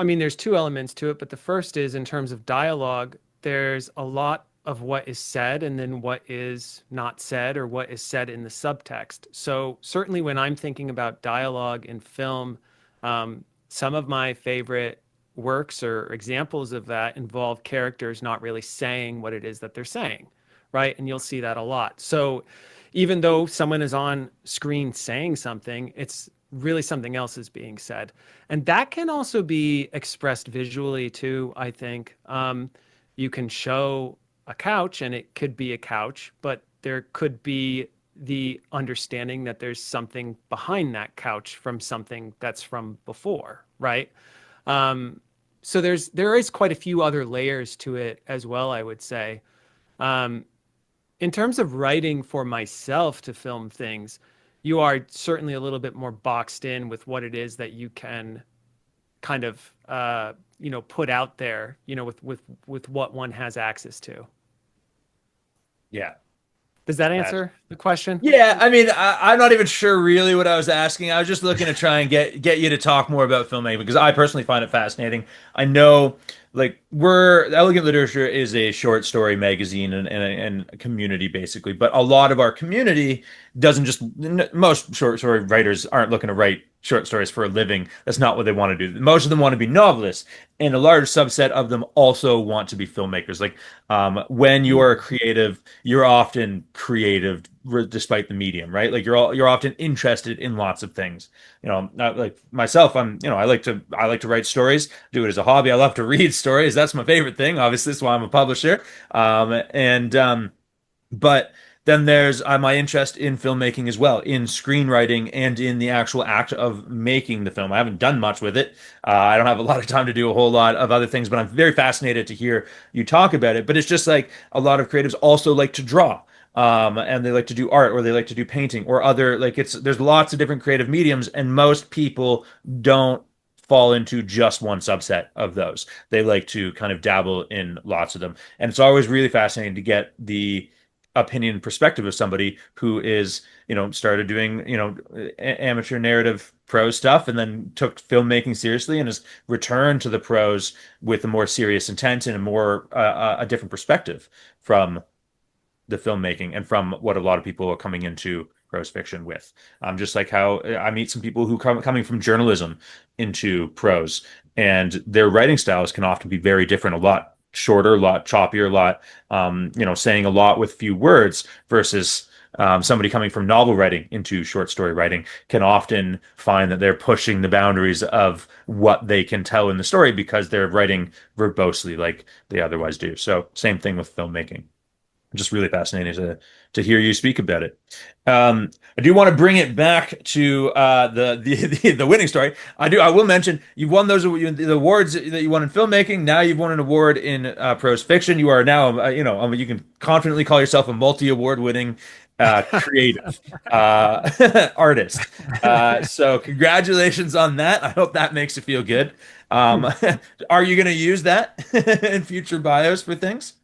[SPEAKER 2] mean, there's two elements to it, but the first is in terms of dialogue, there's a lot of what is said and then what is not said or what is said in the subtext. So, certainly when I'm thinking about dialogue in film, some of my favorite works or examples of that involve characters not really saying what it is that they're saying, right? And you'll see that a lot. So, even though someone is on screen saying something, it's really something else is being said. And that can also be expressed visually too, I think. You can show a couch and it could be a couch, but there could be the understanding that there's something behind that couch from something that's from before, right? Um, so there is quite a few other layers to it as well, I would say. Um, in terms of writing for myself to film things, you are certainly a little bit more boxed in with what it is that you can kind of put out there, with what one has access to.
[SPEAKER 1] Yeah.
[SPEAKER 2] Does that
[SPEAKER 1] That
[SPEAKER 2] answer the question?
[SPEAKER 1] Yeah, I mean, I'm not even sure really what I was asking. I was just looking to try and get you to talk more about filmmaking because I personally find it fascinating. I know, like, Elegant Literature is a short story magazine and a community basically, but a lot of our community doesn't just most short story writers aren't looking to write short stories for a living. That's not what they want to do. Most of them want to be novelists, and a large subset of them also want to be filmmakers. Like, when you are a creative, you're often creative despite the medium, right? Like you're often interested in lots of things. Not like myself, I like to write stories, do it as a hobby. I love to read stories. That's my favorite thing. Obviously, that's why I'm a publisher. And but then there's my interest in filmmaking as well, in screenwriting and in the actual act of making the film. I haven't done much with it. I don't have a lot of time to do a whole lot of other things, but I'm very fascinated to hear you talk about it. But it's just like a lot of creatives also like to draw. And they like to do art or they like to do painting or other like there's lots of different creative mediums, and most people don't fall into just one subset of those. They like to kind of dabble in lots of them. And it's always really fascinating to get the opinion and perspective of somebody who is, started doing, amateur narrative prose stuff and then took filmmaking seriously and has returned to the prose with a more serious intent and a different perspective from the filmmaking and from what a lot of people are coming into prose fiction with. Just like how I meet some people who coming from journalism into prose, and their writing styles can often be very different, a lot shorter, a lot choppier, a lot saying a lot with few words versus somebody coming from novel writing into short story writing can often find that they're pushing the boundaries of what they can tell in the story because they're writing verbosely like they otherwise do. So, same thing with filmmaking. Just really fascinating to hear you speak about it. I do want to bring it back to the winning story. I will mention you've won the awards that you won in filmmaking. Now you've won an award in prose fiction. You are now you can confidently call yourself a multi-award winning creative artist. So congratulations on that. I hope that makes you feel good. Are you going to use that in future bios for things?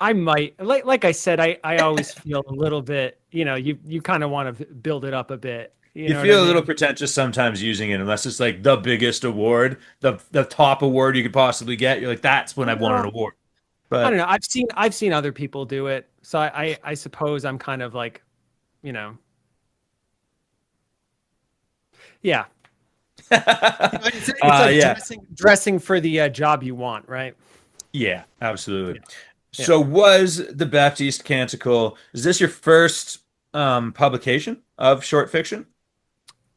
[SPEAKER 2] I might, like I said, I always feel a little bit, you kind of want to build it up a bit. You
[SPEAKER 1] You
[SPEAKER 2] know what I
[SPEAKER 1] feel a little
[SPEAKER 2] mean?
[SPEAKER 1] pretentious sometimes using it, unless it's like the biggest award, the top award you could possibly get. You're like, that's when I've won an
[SPEAKER 2] Well,
[SPEAKER 1] award.
[SPEAKER 2] I don't
[SPEAKER 1] But
[SPEAKER 2] know. I've seen other people do it. So I suppose I'm kind of like, you know, yeah. It's like
[SPEAKER 1] yeah,
[SPEAKER 2] dressing for the job you want, right?
[SPEAKER 1] yeah, absolutely.
[SPEAKER 2] Yeah. Yeah.
[SPEAKER 1] So was the Baptiste Canticle, is this your first publication of short fiction?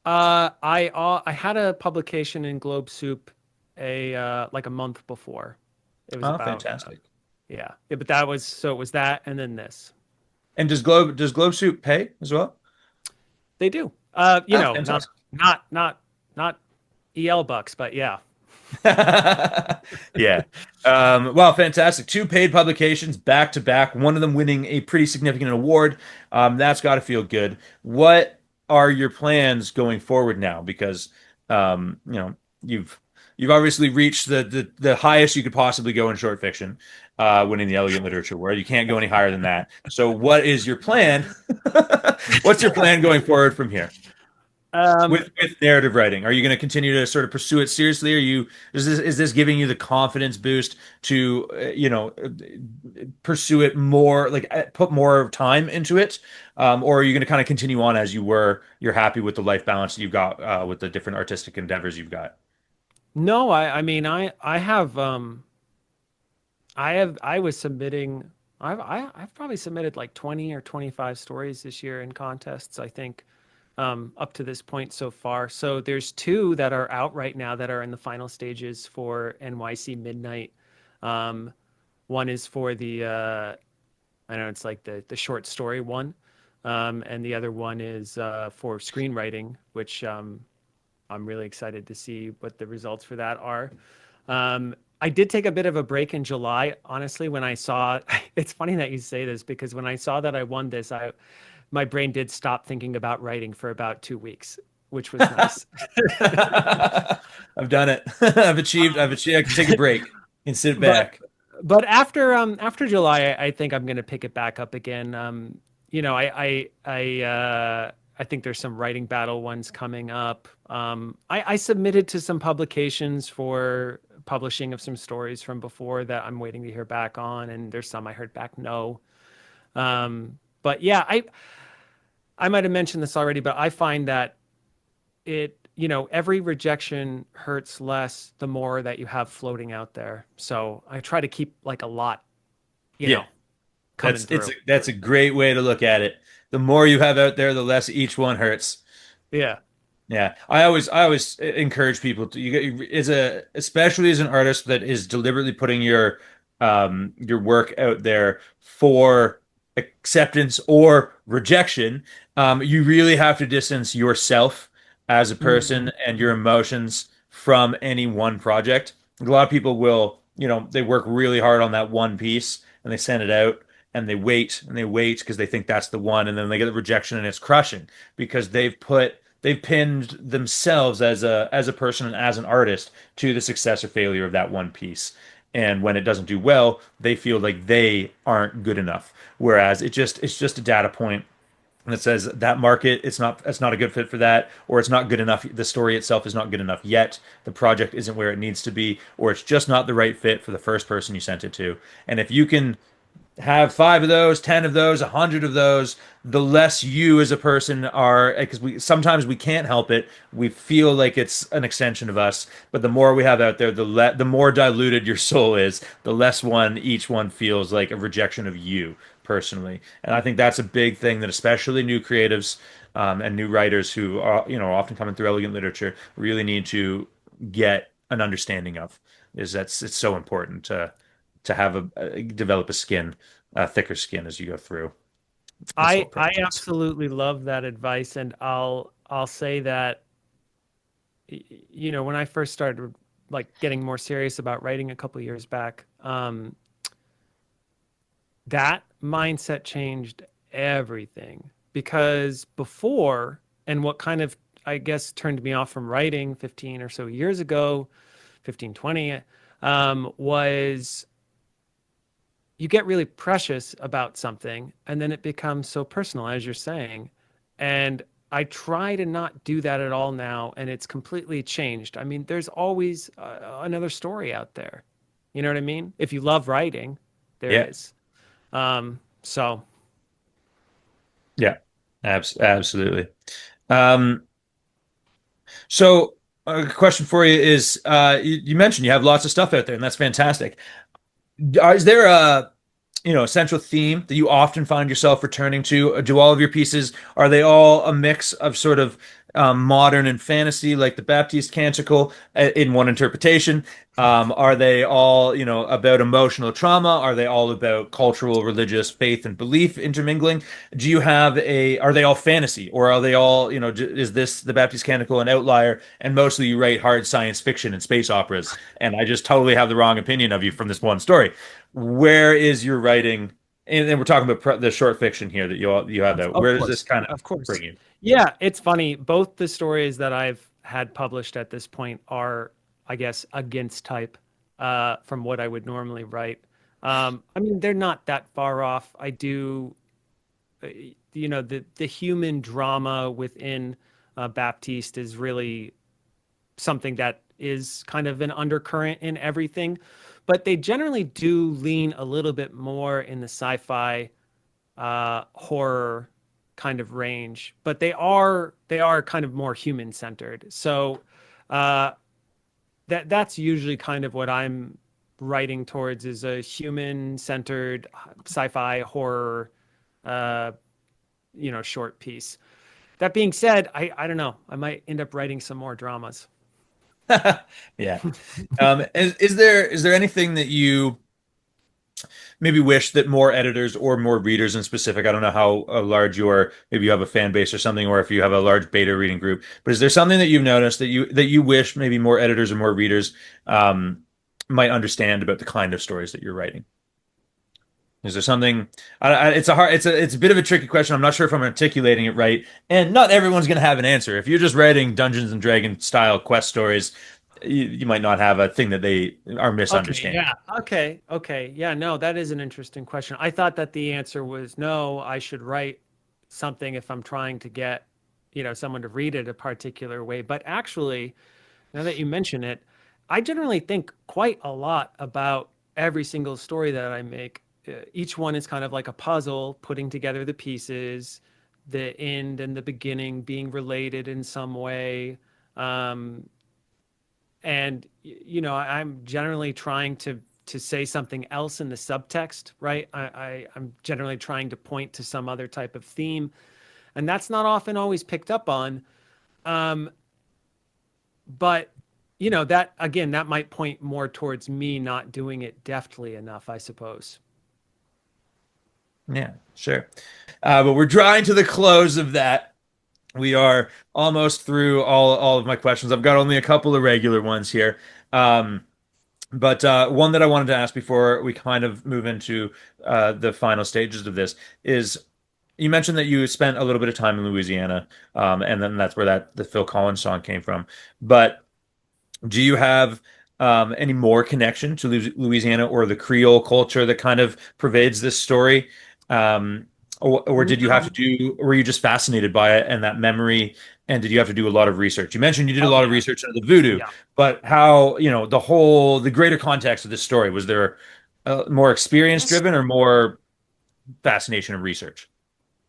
[SPEAKER 2] I had a publication in Globe Soup like a month before. It was
[SPEAKER 1] Oh,
[SPEAKER 2] about
[SPEAKER 1] fantastic.
[SPEAKER 2] yeah, but that was so it was that and then this.
[SPEAKER 1] And does Globe Soup pay as well?
[SPEAKER 2] They do.
[SPEAKER 1] Oh,
[SPEAKER 2] Not
[SPEAKER 1] fantastic.
[SPEAKER 2] not not not EL bucks, but yeah.
[SPEAKER 1] Yeah. Well, fantastic. Two paid publications back to back, one of them winning a pretty significant award. That's got to feel good. What are your plans going forward now? Because you've obviously reached the highest you could possibly go in short fiction, winning the Elegant Literature Award. You can't go any higher than that. So, what is your plan? What's your plan going forward from here?
[SPEAKER 2] Um,
[SPEAKER 1] With narrative writing, are you going to continue to sort of pursue it seriously? Are you is this giving you the confidence boost to pursue it more, like put more time into it, or are you going to kind of continue on as you were? You're happy with the life balance that you've got with the different artistic endeavors you've got.
[SPEAKER 2] no, I mean I was submitting I've probably submitted like 20 or 25 stories this year in contests, I think, up to this point so far. So there's two that are out right now that are in the final stages for NYC Midnight. Um, One is for the I don't know, it's like the short story one. And the other one is for screenwriting, which I'm really excited to see what the results for that are. I did take a bit of a break in July, honestly, when I saw it's funny that you say this because when I saw that I won this, I my brain did stop thinking about writing for about 2 weeks, which was nice.
[SPEAKER 1] I've done it. I've achieved. I can take a break and sit
[SPEAKER 2] But
[SPEAKER 1] back.
[SPEAKER 2] but after July, I think I'm going to pick it back up again. I think there's some writing battle ones coming up. I submitted to some publications for publishing of some stories from before that I'm waiting to hear back on, and there's some I heard back no. But yeah, I might have mentioned this already, but I find that every rejection hurts less the more that you have floating out there. So I try to keep like a lot, you
[SPEAKER 1] Yeah.
[SPEAKER 2] know, coming through.
[SPEAKER 1] That's a great way to look at it. The more you have out there, the less each one hurts.
[SPEAKER 2] Yeah.
[SPEAKER 1] Yeah, I always encourage people to you get as a especially as an artist that is deliberately putting your work out there for acceptance or rejection. You really have to distance yourself as a person
[SPEAKER 2] Mhm.
[SPEAKER 1] and your emotions from any one project. A lot of people will, they work really hard on that one piece and they send it out and they wait because they think that's the one, and then they get the rejection and it's crushing because they've pinned themselves as a person and as an artist to the success or failure of that one piece. And when it doesn't do well, they feel like they aren't good enough. Whereas it's just a data point and it says that market it's not a good fit for that, or it's not good enough. The story itself is not good enough yet. The project isn't where it needs to be, or it's just not the right fit for the first person you sent it to. And if you can have five of those, 10 of those, 100 of those, the less you as a person are, because we sometimes we can't help it. We feel like it's an extension of us, but the more we have out there, the more diluted your soul is, the less one each one feels like a rejection of you personally. And I think that's a big thing that especially new creatives and new writers who are, often coming through elegant literature really need to get an understanding of, is that's it's so important to have develop a skin, a thicker skin as you go through this whole
[SPEAKER 2] I
[SPEAKER 1] process.
[SPEAKER 2] absolutely love that advice, and I'll say that when I first started like getting more serious about writing a couple years back, that mindset changed everything because before, and what kind of, I guess, turned me off from writing 15 or so years ago, 15, 20, was you get really precious about something and then it becomes so personal, as you're saying. And I try to not do that at all now, and it's completely changed. I mean, there's always another story out there. You know what I mean? If you love writing, there
[SPEAKER 1] Yeah,
[SPEAKER 2] is. So
[SPEAKER 1] yeah, absolutely. Um, so a question for you is, you mentioned you have lots of stuff out there, and that's fantastic. Is there a central theme that you often find yourself returning to? Do all of your pieces, are they all a mix of sort of modern and fantasy, like the Baptiste Canticle in one interpretation? Are they all, about emotional trauma? Are they all about cultural, religious faith and belief intermingling? Are they all fantasy, or are they all, is this the Baptiste Canticle an outlier? And mostly you write hard science fiction and space operas, and I just totally have the wrong opinion of you from this one story. Where is your writing? And we're talking about the short fiction here that you have out.
[SPEAKER 2] of
[SPEAKER 1] Where does this
[SPEAKER 2] course,
[SPEAKER 1] kind of
[SPEAKER 2] of course.
[SPEAKER 1] bring you?
[SPEAKER 2] Yeah, it's funny. Both the stories that I've had published at this point are, I guess, against type from what I would normally write. I mean, they're not that far off. I do, the human drama within Baptiste is really something that is kind of an undercurrent in everything, but they generally do lean a little bit more in the sci-fi horror kind of range, but they are kind of more human centered. So uh, that's usually kind of what I'm writing towards, is a human centered sci-fi horror uh, short piece. That being said, I don't know. I might end up writing some more dramas.
[SPEAKER 1] Yeah. Is there anything that you maybe wish that more editors or more readers in specific? I don't know how large your maybe you have a fan base or something, or if you have a large beta reading group. But is there something that you've noticed that you wish maybe more editors or more readers um, might understand about the kind of stories that you're writing? Is there something? It's a bit of a tricky question. I'm not sure if I'm articulating it right, and not everyone's going to have an answer. If you're just writing Dungeons and Dragons style quest stories, you might not have a thing that they are
[SPEAKER 2] Okay,
[SPEAKER 1] misunderstanding.
[SPEAKER 2] yeah. Okay. Yeah, no, that is an interesting question. I thought that the answer was no, I should write something if I'm trying to get, someone to read it a particular way. But actually, now that you mention it, I generally think quite a lot about every single story that I make. Each one is kind of like a puzzle, putting together the pieces, the end and the beginning being related in some way. Um, and I'm generally trying to say something else in the subtext, right? I'm generally trying to point to some other type of theme, and that's not often always picked up on. um but that again, that might point more towards me not doing it deftly enough, I suppose.
[SPEAKER 1] Yeah, sure. But we're drawing to the close of that. We are almost through all of my questions. I've got only a couple of regular ones here. Um, but one that I wanted to ask before we kind of move into the final stages of this is you mentioned that you spent a little bit of time in Louisiana, and then that's where the Phil Collins song came from. But do you have any more connection to Louisiana or the Creole culture that kind of pervades this story? Or did you have to
[SPEAKER 2] No.
[SPEAKER 1] do, or were you just fascinated by it and that memory? And did you have to do a lot of research? You mentioned you did a
[SPEAKER 2] Oh
[SPEAKER 1] lot of
[SPEAKER 2] yeah.
[SPEAKER 1] research into the voodoo,
[SPEAKER 2] Yeah.
[SPEAKER 1] but how, the greater context of this story, was there more experience
[SPEAKER 2] Yes.
[SPEAKER 1] driven or more? fascination and research?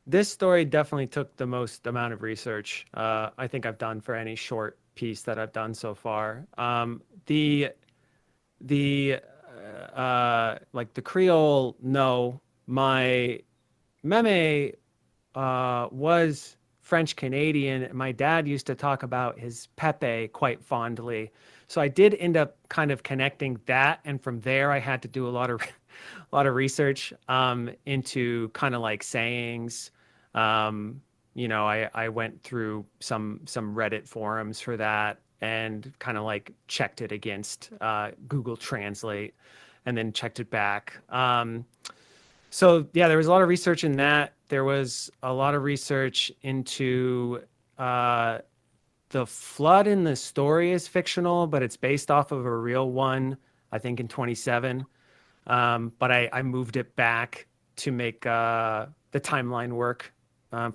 [SPEAKER 2] This story definitely took the most amount of research I think I've done for any short piece that I've done so far. The like the Creole, no, my meme was French Canadian. My dad used to talk about his Pepe quite fondly. So I did end up kind of connecting that, and from there I had to do a lot of a lot of research into kind of like sayings. I went through some Reddit forums for that and kind of like checked it against Google Translate and then checked it back. So yeah, there was a lot of research in that. There was a lot of research into uh, the flood in the story is fictional, but it's based off of a real one, I think in 27. But I moved it back to make the timeline work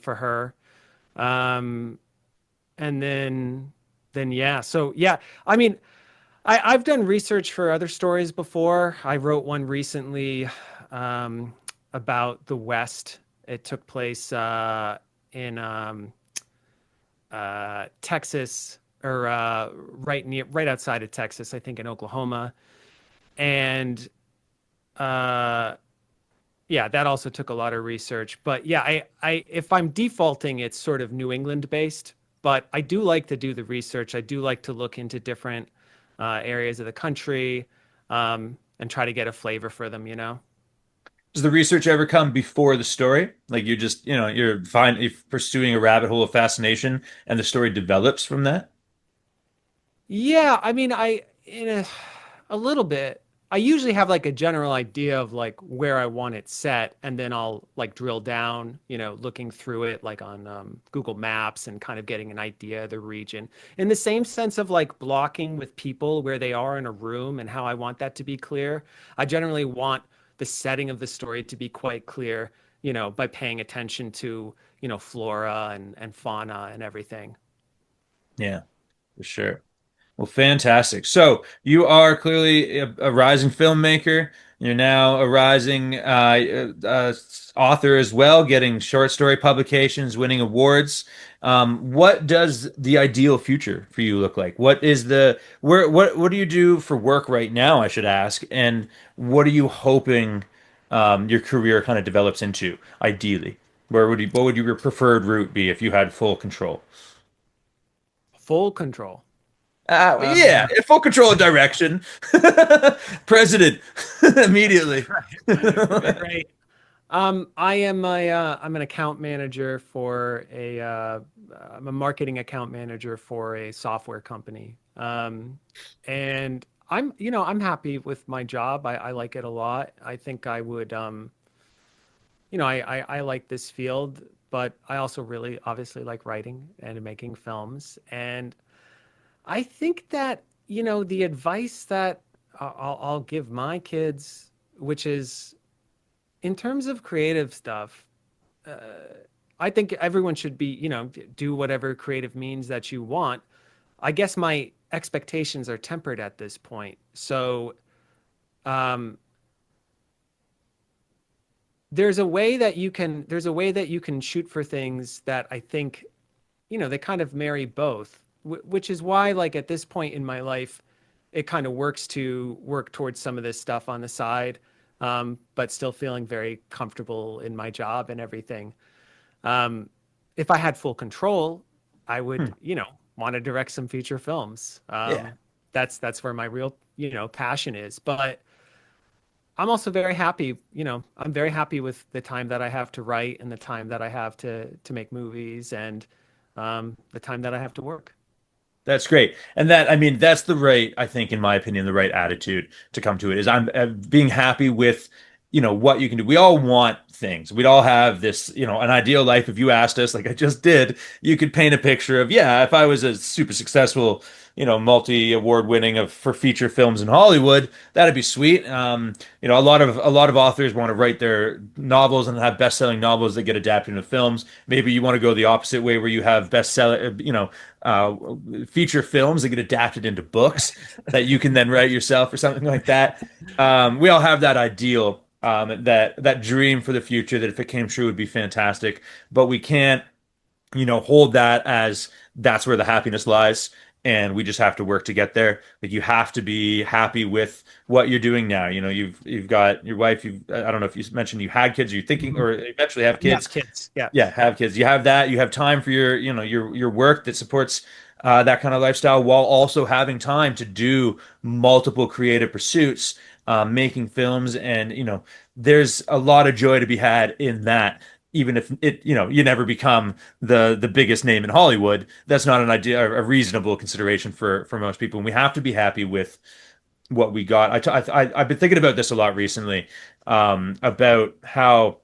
[SPEAKER 2] for her. Um, and then yeah, so yeah, I mean, I've done research for other stories before. I wrote one recently um, about the West. It took place in Texas, or right outside of Texas, I think in Oklahoma. And uh, yeah, that also took a lot of research. But yeah, if I'm defaulting, it's sort of New England based. But I do like to do the research. I do like to look into different areas of the country and try to get a flavor for them, you know?
[SPEAKER 1] Does the research ever come before the story? Like you just, you're pursuing a rabbit hole of fascination and the story develops from that?
[SPEAKER 2] Yeah, I mean, a little bit. I usually have like a general idea of like where I want it set, and then I'll like drill down, looking through it like on Google Maps and kind of getting an idea of the region. In the same sense of like blocking with people where they are in a room and how I want that to be clear. I generally want the setting of the story to be quite clear, by paying attention to, flora and fauna and everything.
[SPEAKER 1] Yeah, for sure. Well, fantastic. So you are clearly a rising filmmaker. You're now a rising author as well, getting short story publications, winning awards. What does the ideal future for you look like? What is the what do you do for work right now, I should ask, and what are you hoping your career kind of develops into, ideally? What would your preferred route be if you had full control?
[SPEAKER 2] Full control. Uh,
[SPEAKER 1] Yeah, full control of direction. President immediately.
[SPEAKER 2] right. I'm an account manager for I'm a marketing account manager for a software company. And I'm happy with my job. I like it a lot. I think I would, I like this field, but I also really obviously like writing and making films. And I think that, the advice that I'll give my kids, which is in terms of creative stuff, uh, I think everyone should be, do whatever creative means that you want. I guess my expectations are tempered at this point. So, um, there's a way that you can shoot for things that I think, they kind of marry both, which is why, like, at this point in my life, it kind of works to work towards some of this stuff on the side, but still feeling very comfortable in my job and everything. Um, if I had full control, I
[SPEAKER 1] Hmm.
[SPEAKER 2] would, want to direct some feature films.
[SPEAKER 1] Yeah.
[SPEAKER 2] That's where my real, passion is. But I'm also very happy, I'm very happy with the time that I have to write and the time that I have to make movies and the time that I have to work.
[SPEAKER 1] That's great. And that, I mean, that's the right, I think, in my opinion, the right attitude to come to it is I'm being happy with, what you can do. We all want things. We'd all have this, an ideal life. If you asked us, like I just did, you could paint a picture of, yeah, if I was a super successful, multi-award winning of for feature films in Hollywood, that'd be sweet. A lot of authors want to write their novels and have best-selling novels that get adapted into films. Maybe you want to go the opposite way where you have bestseller, uh, feature films that get adapted into books that you can then write yourself or something like that. We all have that ideal. that dream for the future that if it came true would be fantastic. But we can't, hold that as that's where the happiness lies. And we just have to work to get there. Like you have to be happy with what you're doing now. You've got your wife. I don't know if you mentioned you had kids. Are you thinking
[SPEAKER 2] Mhm.
[SPEAKER 1] or eventually have
[SPEAKER 2] Yeah,
[SPEAKER 1] kids?
[SPEAKER 2] kids. Yeah.
[SPEAKER 1] Yeah, have kids. You have that. You have time for your work that supports that kind of lifestyle, while also having time to do multiple creative pursuits, making films, and there's a lot of joy to be had in that. Even if you never become the biggest name in Hollywood, that's not an idea, a reasonable consideration for most people. And we have to be happy with what we got. I've been thinking about this a lot recently, about how.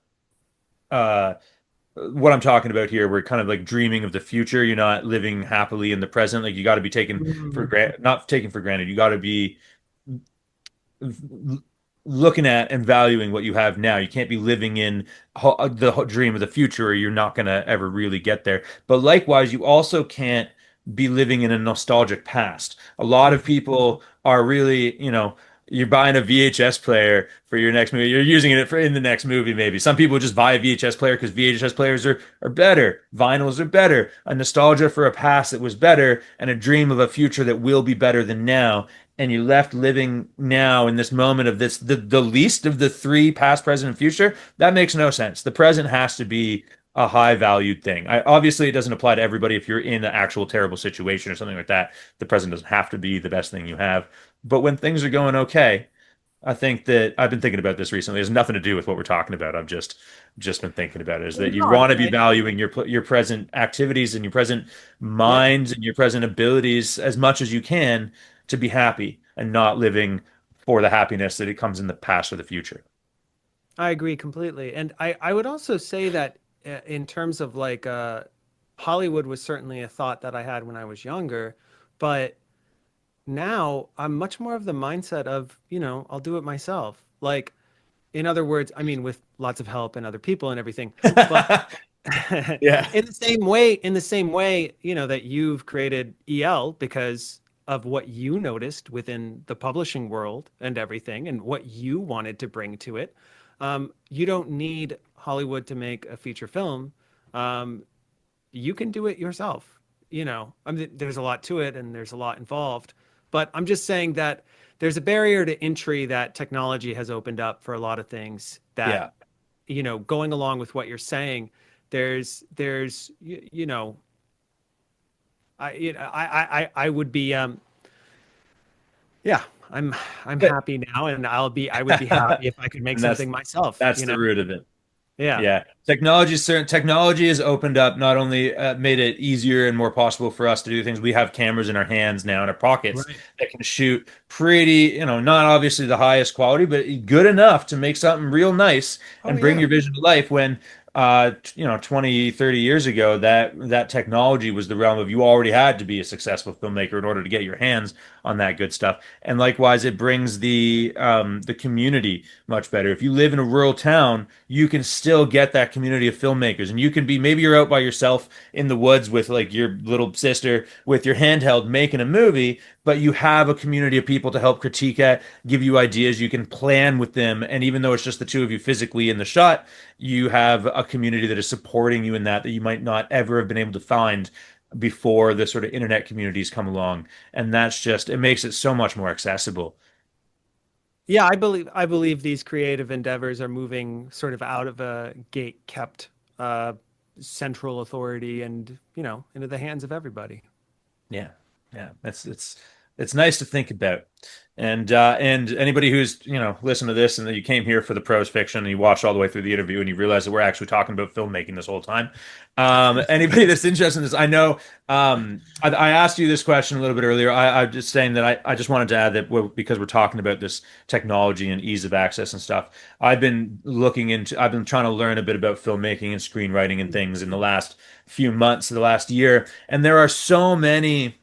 [SPEAKER 1] What I'm talking about here, we're kind of like dreaming of the future. You're not living happily in the present. Like you got to be taken for
[SPEAKER 2] Mhm.
[SPEAKER 1] granted, not taken for granted. You got to be looking at and valuing what you have now. You can't be living in the dream of the future, or you're not going to ever really get there. But likewise, you also can't be living in a nostalgic past. A lot of
[SPEAKER 2] Mhm.
[SPEAKER 1] people are really, you're buying a VHS player for your next movie. You're using it for in the next movie, maybe. Some people just buy a VHS player because VHS players are better. Vinyls are better. A nostalgia for a past that was better and a dream of a future that will be better than now, and you're left living now in this moment of this the least of the three, past, present, and future. That makes no sense. The present has to be a high valued thing. Obviously it doesn't apply to everybody. If you're in an actual terrible situation or something like that, the present doesn't have to be the best thing you have. But when things are going okay, I think that I've been thinking about this recently. It has nothing to do with what we're talking about. I've just been thinking about it. Is that you
[SPEAKER 2] No,
[SPEAKER 1] want to be valuing your present activities and your present
[SPEAKER 2] yeah,
[SPEAKER 1] minds and your present abilities as much as you can to be happy and not living for the happiness that it comes in the past or the future.
[SPEAKER 2] I agree completely. And I would also say that in terms of like Hollywood was certainly a thought that I had when I was younger, but now I'm much more of the mindset of, I'll do it myself. Like, in other words, I mean, with lots of help and other people and everything, but
[SPEAKER 1] Yeah.
[SPEAKER 2] in the same way, that you've created EL because of what you noticed within the publishing world and everything and what you wanted to bring to it. You don't need Hollywood to make a feature film. Um, you can do it yourself. I mean, there's a lot to it and there's a lot involved, but I'm just saying that there's a barrier to entry that technology has opened up for a lot of things that,
[SPEAKER 1] Yeah.
[SPEAKER 2] going along with what you're saying, there's, I would be, yeah, I'm
[SPEAKER 1] But
[SPEAKER 2] happy now and I would be happy if I could make
[SPEAKER 1] and that's
[SPEAKER 2] something myself,
[SPEAKER 1] that's the root of it.
[SPEAKER 2] Yeah.
[SPEAKER 1] Yeah, technology has opened up, not only made it easier and more possible for us to do things. We have cameras in our hands now, in our pockets,
[SPEAKER 2] Right.
[SPEAKER 1] that can shoot pretty, not obviously the highest quality, but good enough to make something real nice
[SPEAKER 2] Oh
[SPEAKER 1] and bring
[SPEAKER 2] yeah.
[SPEAKER 1] your vision to life. When 20, 30 years ago, that technology was the realm of, you already had to be a successful filmmaker in order to get your hands on that good stuff. And likewise, it brings the community much better. If you live in a rural town, you can still get that community of filmmakers, and you can be, maybe you're out by yourself in the woods with like your little sister with your handheld making a movie, but you have a community of people to help critique it, give you ideas. You can plan with them, and even though it's just the two of you physically in the shot, you have a community that is supporting you in that you might not ever have been able to find before the sort of internet communities come along. And that's just, it makes it so much more accessible.
[SPEAKER 2] Yeah, I believe these creative endeavors are moving sort of out of a gate kept uh, central authority and, into the hands of everybody.
[SPEAKER 1] Yeah, yeah, it's nice to think about. And anybody who's listened to this and that you came here for the prose fiction and you watched all the way through the interview and you realize that we're actually talking about filmmaking this whole time. Anybody that's interested in this, I know. I asked you this question a little bit earlier. I'm just saying that I just wanted to add that because we're talking about this technology and ease of access and stuff. I've been trying to learn a bit about filmmaking and screenwriting and things in the last few months, the last year, and there are so many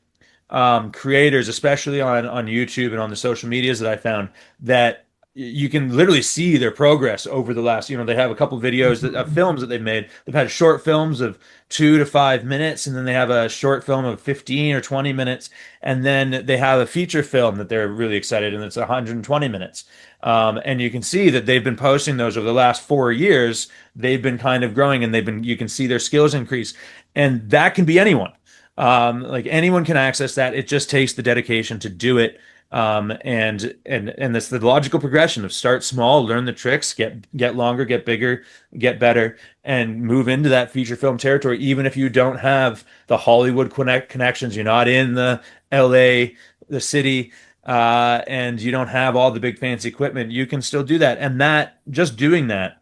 [SPEAKER 1] creators, especially on YouTube and on the social medias, that I found that you can literally see their progress over the last, they have a couple videos of films that they've made. They've had short films of 2 to 5 minutes, and then they have a short film of 15 or 20 minutes, and then they have a feature film that they're really excited, and it's 120 minutes. And you can see that they've been posting those over the last 4 years. They've been kind of growing, and you can see their skills increase, and that can be anyone. Like anyone can access that. It just takes the dedication to do it. And that's the logical progression of start small, learn the tricks, get longer, get bigger, get better, and move into that feature film territory. Even if you don't have the Hollywood connections, you're not in the LA, the city, and you don't have all the big fancy equipment, you can still do that. And that just doing that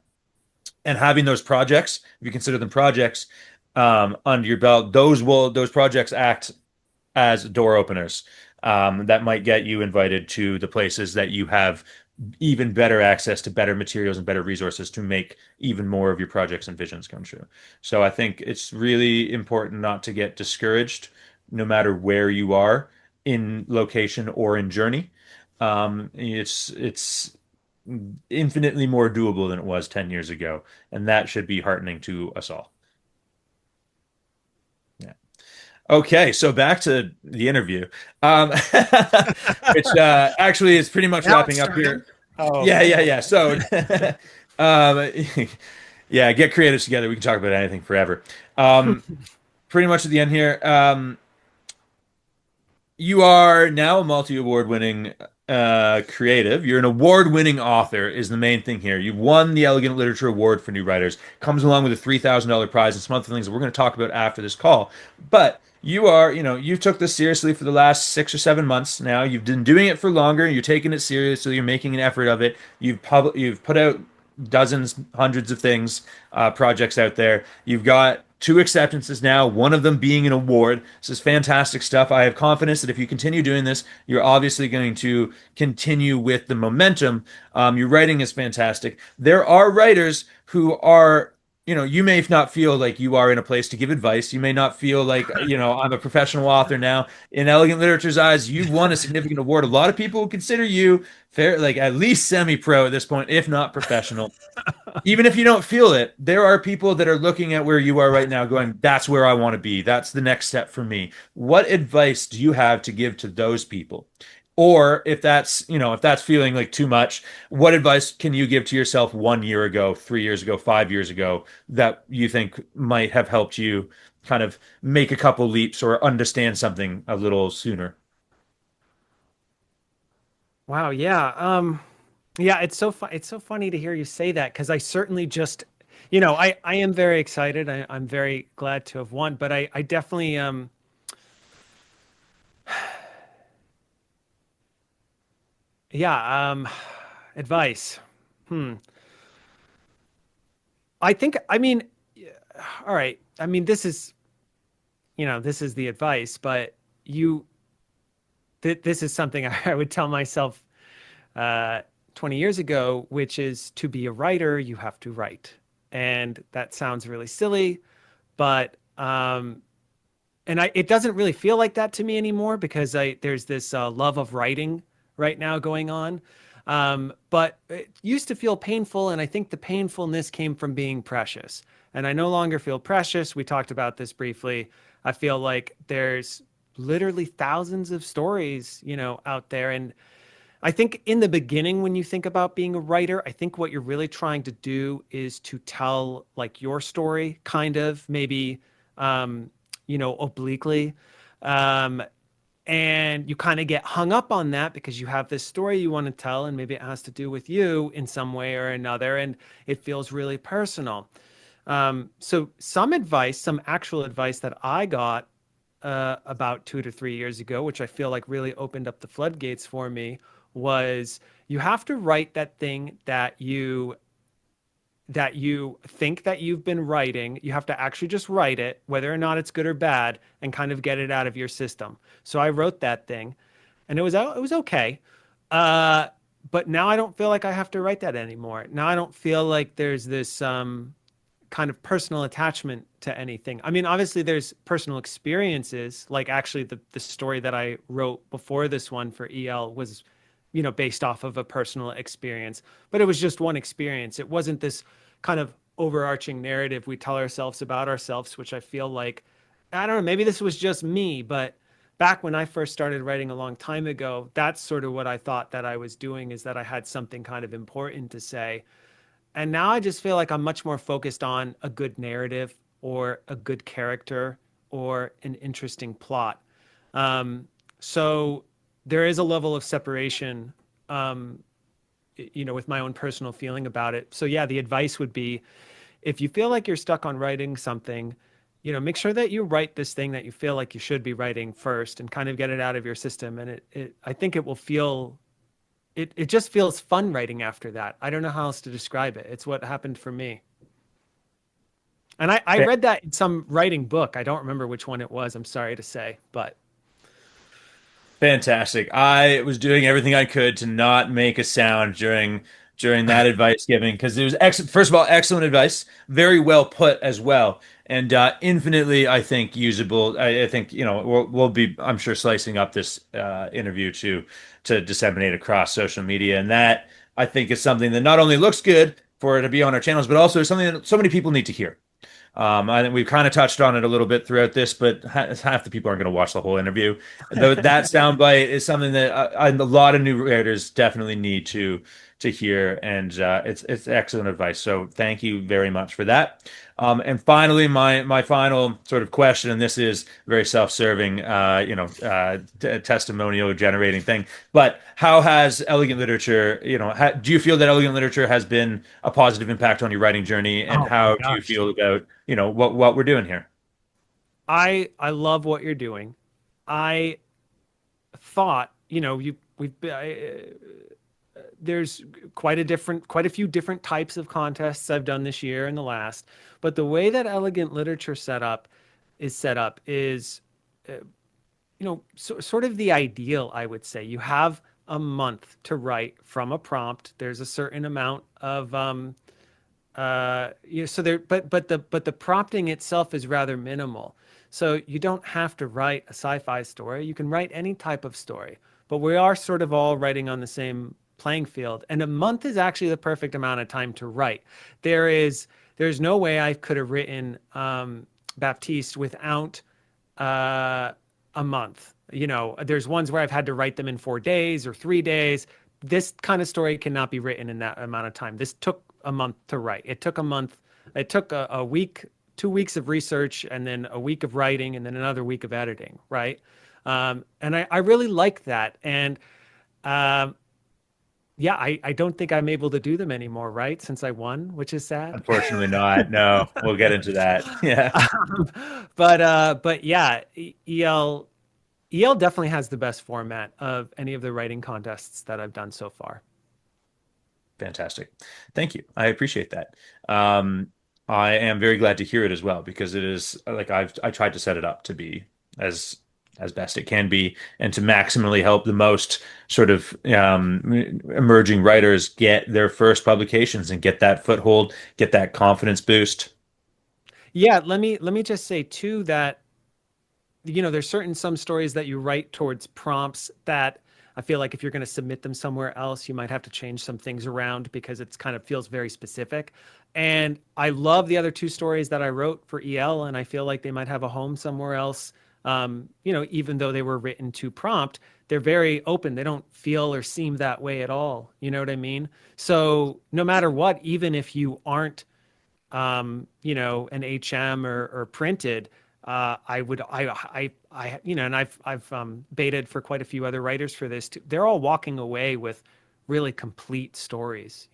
[SPEAKER 1] and having those projects, if you consider them projects, under your belt, those projects act as door openers, that might get you invited to the places that you have even better access to better materials and better resources to make even more of your projects and visions come true. So I think it's really important not to get discouraged, no matter where you are in location or in journey. It's infinitely more doable than it was 10 years ago, and that should be heartening to us all. Yeah. Okay, so back to the interview, um, which actually is pretty much
[SPEAKER 2] Now it's
[SPEAKER 1] wrapping up
[SPEAKER 2] starting.
[SPEAKER 1] here.
[SPEAKER 2] Oh,
[SPEAKER 1] Yeah, yeah, yeah. So, um, yeah, get creatives together. We can talk about anything forever. Pretty much at the end here. You are now a multi-award winning creative. You're an award-winning author is the main thing here. You've won the Elegant Literature Award for New Writers. Comes along with a $3,000 prize and some other things that we're going to talk about after this call. But you took this seriously for the last 6 or 7 months now. You've been doing it for longer. You're taking it seriously. You're making an effort of it. You've put out dozens, hundreds of things, projects out there. You've got two acceptances now, one of them being an award. This is fantastic stuff. I have confidence that if you continue doing this, you're obviously going to continue with the momentum. Your writing is fantastic. There are writers who are, you may not feel like you are in a place to give advice. You may not feel like, I'm a professional author now. In Elegant Literature's eyes, you've won a significant award. A lot of people would consider you fair, like at least semi-pro at this point, if not professional. Even if you don't feel it, there are people that are looking at where you are right now going, that's where I want to be. That's the next step for me. What advice do you have to give to those people? Or if that's feeling like too much, what advice can you give to yourself 1 year ago, 3 years ago, 5 years ago that you think might have helped you kind of make a couple leaps or understand something a little sooner?
[SPEAKER 2] wow, yeah. Yeah, it's so funny to hear you say that because I certainly just, I am very excited. I'm very glad to have won, but I definitely yeah, advice. Hmm. I mean, yeah, all right. I mean, this is the advice, but you this is something I would tell myself uh 20 years ago, which is to be a writer, you have to write. And that sounds really silly, but and it doesn't really feel like that to me anymore because there's this love of writing right now going on. But it used to feel painful, and I think the painfulness came from being precious. And I no longer feel precious. We talked about this briefly. I feel like there's literally thousands of stories, out there. And I think in the beginning, when you think about being a writer, I think what you're really trying to do is to tell like your story, kind of maybe, obliquely. Um, and you kind of get hung up on that because you have this story you want to tell, and maybe it has to do with you in some way or another, and it feels really personal. So some actual advice that I got about 2 to 3 years ago, which I feel like really opened up the floodgates for me, was you have to write that thing that you think that you've been writing. You have to actually just write it, whether or not it's good or bad, and kind of get it out of your system. So I wrote that thing, and it was okay. Uh, but now I don't feel like I have to write that anymore. Now I don't feel like there's this kind of personal attachment to anything. I mean, obviously there's personal experiences, like actually the story that I wrote before this one for EL was based off of a personal experience. But it was just one experience. It wasn't this kind of overarching narrative we tell ourselves about ourselves, which I feel like, I don't know, maybe this was just me, but back when I first started writing a long time ago, that's sort of what I thought that I was doing, is that I had something kind of important to say. And now I just feel like I'm much more focused on a good narrative or a good character or an interesting plot. Um, so there is a level of separation, um, with my own personal feeling about it. So yeah, the advice would be, if you feel like you're stuck on writing something, make sure that you write this thing that you feel like you should be writing first and kind of get it out of your system. And I think it will feel, it just feels fun writing after that. I don't know how else to describe it. It's what happened for me. And I read that in some writing book. I don't remember which one it was. I'm sorry to say, but
[SPEAKER 1] Fantastic. I was doing everything I could to not make a sound during that advice giving because it was excellent. First of all, excellent advice, very well put as well, and infinitely, I think, usable. I think we'll be, I'm sure, slicing up this interview to disseminate across social media, and that I think is something that not only looks good for it to be on our channels, but also is something that so many people need to hear. I think we've kind of touched on it a little bit throughout this, but half the people aren't going to watch the whole interview. Though that soundbite is something that a lot of new writers definitely need to hear, and it's excellent advice. So thank you very much for that. And finally, my final sort of question, and this is very self-serving, testimonial generating thing. But how has elegant literature, do you feel that elegant literature has been a positive impact on your writing journey, and
[SPEAKER 2] oh my
[SPEAKER 1] how do you
[SPEAKER 2] gosh.
[SPEAKER 1] feel about, what we're doing here?
[SPEAKER 2] I love what you're doing. I thought, there's quite a few different types of contests I've done this year and the last, but the way that elegant literature set up is, sort of the ideal, I would say. You have a month to write from a prompt. There's a certain amount of, so there, but the prompting itself is rather minimal. So you don't have to write a sci-fi story. You can write any type of story, but we are sort of all writing on the same playing field. And a month is actually the perfect amount of time to write. There's no way I could have written Baptiste without a month. There's ones where I've had to write them in 4 days or 3 days. This kind of story cannot be written in that amount of time. This took a month to write. It took a month. It took a week, 2 weeks of research, and then a week of writing, and then another week of editing, right? And I really like that. And um, yeah, I don't think I'm able to do them anymore, right? Since I won, which is sad.
[SPEAKER 1] Unfortunately not. No, we'll get into that. Yeah.
[SPEAKER 2] But yeah, EL definitely has the best format of any of the writing contests that I've done so far.
[SPEAKER 1] Fantastic. Thank you. I appreciate that. Um, I am very glad to hear it as well because it is like I tried to set it up to be as as best it can be and to maximally help the most sort of emerging writers get their first publications and get that foothold, get that confidence boost.
[SPEAKER 2] Yeah, let me just say too that there's certain some stories that you write towards prompts that I feel like if you're going to submit them somewhere else, you might have to change some things around because it's kind of feels very specific. And I love the other two stories that I wrote for EL, and I feel like they might have a home somewhere else. Even though they were written to prompt, they're very open. They don't feel or seem that way at all. You know what I mean? So no matter what, even if you aren't an HM or printed, I would, and I've baited for quite a few other writers for this too. They're all walking away with really complete stories.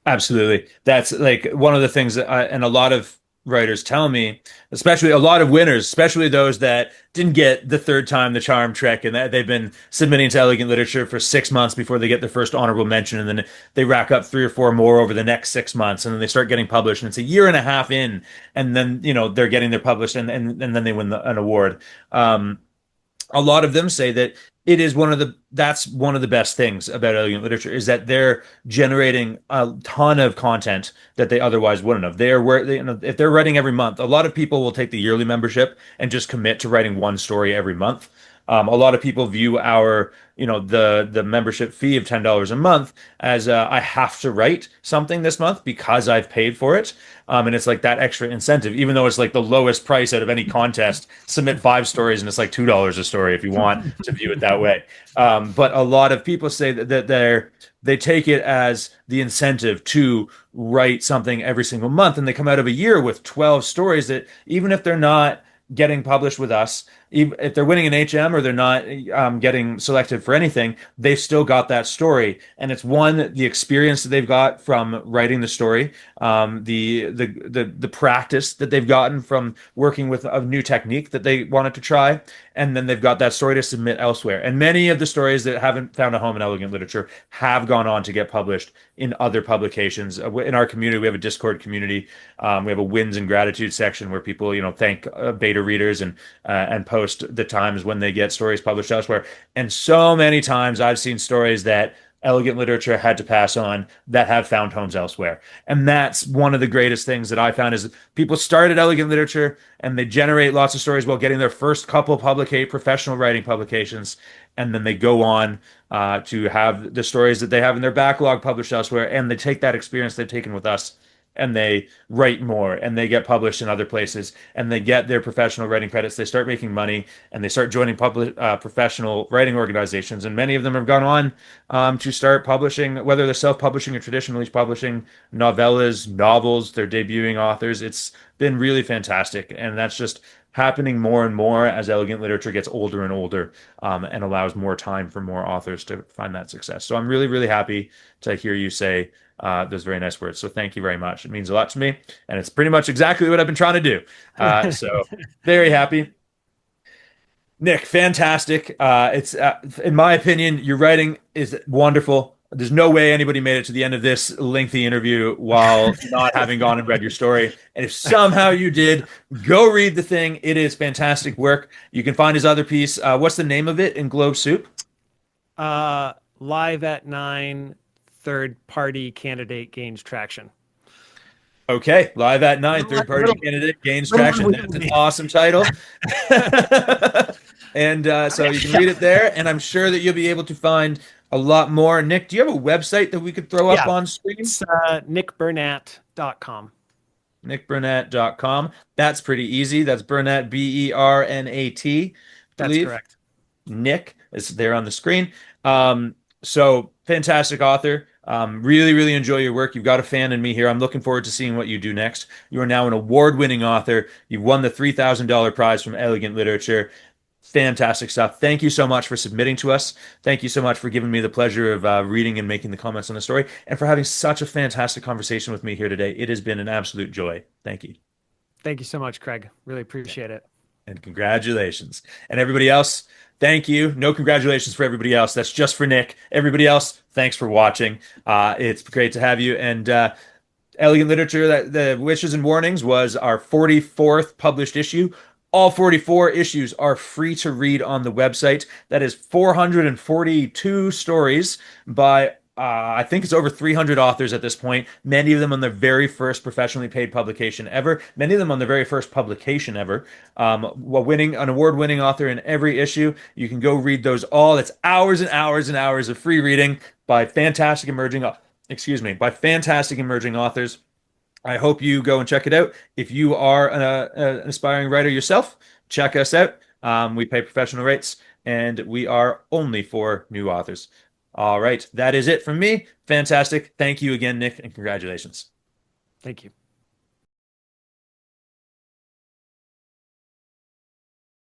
[SPEAKER 1] Absolutely. That's like one of the things that and a lot of writers tell me, especially a lot of winners, especially those that didn't get the third time the charm trick and that they've been submitting to elegant literature for 6 months before they get their first honorable mention. And then they rack up three or four more over the next 6 months. And then they start getting published and it's a year and a half in. And then, they're getting their published and then they win an award. A lot of them say that that's one of the best things about elegant literature is that they're generating a ton of content that they otherwise wouldn't have. If they're writing every month, a lot of people will take the yearly membership and just commit to writing one story every month. A lot of people view our, the membership fee of $10 a month as I have to write something this month because I've paid for it. And it's like that extra incentive, even though it's like the lowest price out of any contest. Submit 5 stories, and it's like $2 a story if you want to view it that way. But a lot of people say that they take it as the incentive to write something every single month, and they come out of a year with 12 stories that, even if they're not getting published with us, if they're winning an HM or they're not getting selected for anything, they've still got that story. And it's one, the experience that they've got from writing the story, the practice that they've gotten from working with a new technique that they wanted to try, and then they've got that story to submit elsewhere. And many of the stories that haven't found a home in elegant literature have gone on to get published in other publications. In our community, we have a Discord community. We have a wins and gratitude section where people, thank beta readers and post the times when they get stories published elsewhere. And so many times I've seen stories that elegant literature had to pass on that have found homes elsewhere. And that's one of the greatest things that I found is people start at elegant literature and they generate lots of stories while getting their first couple professional writing publications. And then they go on to have the stories that they have in their backlog published elsewhere. And they take that experience they've taken with us and they write more and they get published in other places and they get their professional writing credits. They start making money and they start joining professional writing organizations. And many of them have gone on to start publishing, whether they're self-publishing or traditionally publishing novellas, novels, they're debuting authors. It's been really fantastic. And that's just happening more and more as elegant literature gets older and older, and allows more time for more authors to find that success. So I'm really, really happy to hear you say those very nice words. So thank you very much. It means a lot to me, and it's pretty much exactly what I've been trying to do. So very happy. Nick, fantastic. It's in my opinion, your writing is wonderful. There's no way anybody made it to the end of this lengthy interview while not having gone and read your story. And if somehow you did, go read the thing. It is fantastic work. You can find his other piece. What's the name of it in Globe Soup?
[SPEAKER 2] Live at 9, third party candidate gains traction.
[SPEAKER 1] Okay, Live at 9, third party candidate gains traction. That's an awesome title. And so you can read it there, and I'm sure that you'll be able to find a lot more. Nick, do you have a website that we could throw up on screen?
[SPEAKER 2] It's nickbernat.com.
[SPEAKER 1] nickbernat.com. That's pretty easy. That's Bernat, Bernat.
[SPEAKER 2] That's correct.
[SPEAKER 1] Nick is there on the screen. So fantastic author. Really, really enjoy your work. You've got a fan in me here. I'm looking forward to seeing what you do next. You are now an award-winning author. You've won the $3,000 prize from Elegant Literature. Fantastic stuff. Thank you so much for submitting to us. Thank you so much for giving me the pleasure of reading and making the comments on the story, and for having such a fantastic conversation with me here today. It has been an absolute joy. Thank you.
[SPEAKER 2] Thank you so much, Craig. Really appreciate it.
[SPEAKER 1] And congratulations. And everybody else, thank you. No congratulations for everybody else. That's just for Nick. Everybody else, thanks for watching. It's great to have you. And Elegant Literature, the Wishes and Warnings was our 44th published issue. All 44 issues are free to read on the website. That is 442 stories by I think it's over 300 authors at this point. Many of them on their very first professionally paid publication ever. Many of them on their very first publication ever. While winning an award-winning author in every issue, you can go read those all. It's hours and hours and hours of free reading by fantastic emerging authors. I hope you go and check it out. If you are an aspiring writer yourself, check us out. We pay professional rates, and we are only for new authors. All right, that is it from me. Fantastic. Thank you again, Nick, and congratulations.
[SPEAKER 2] Thank you.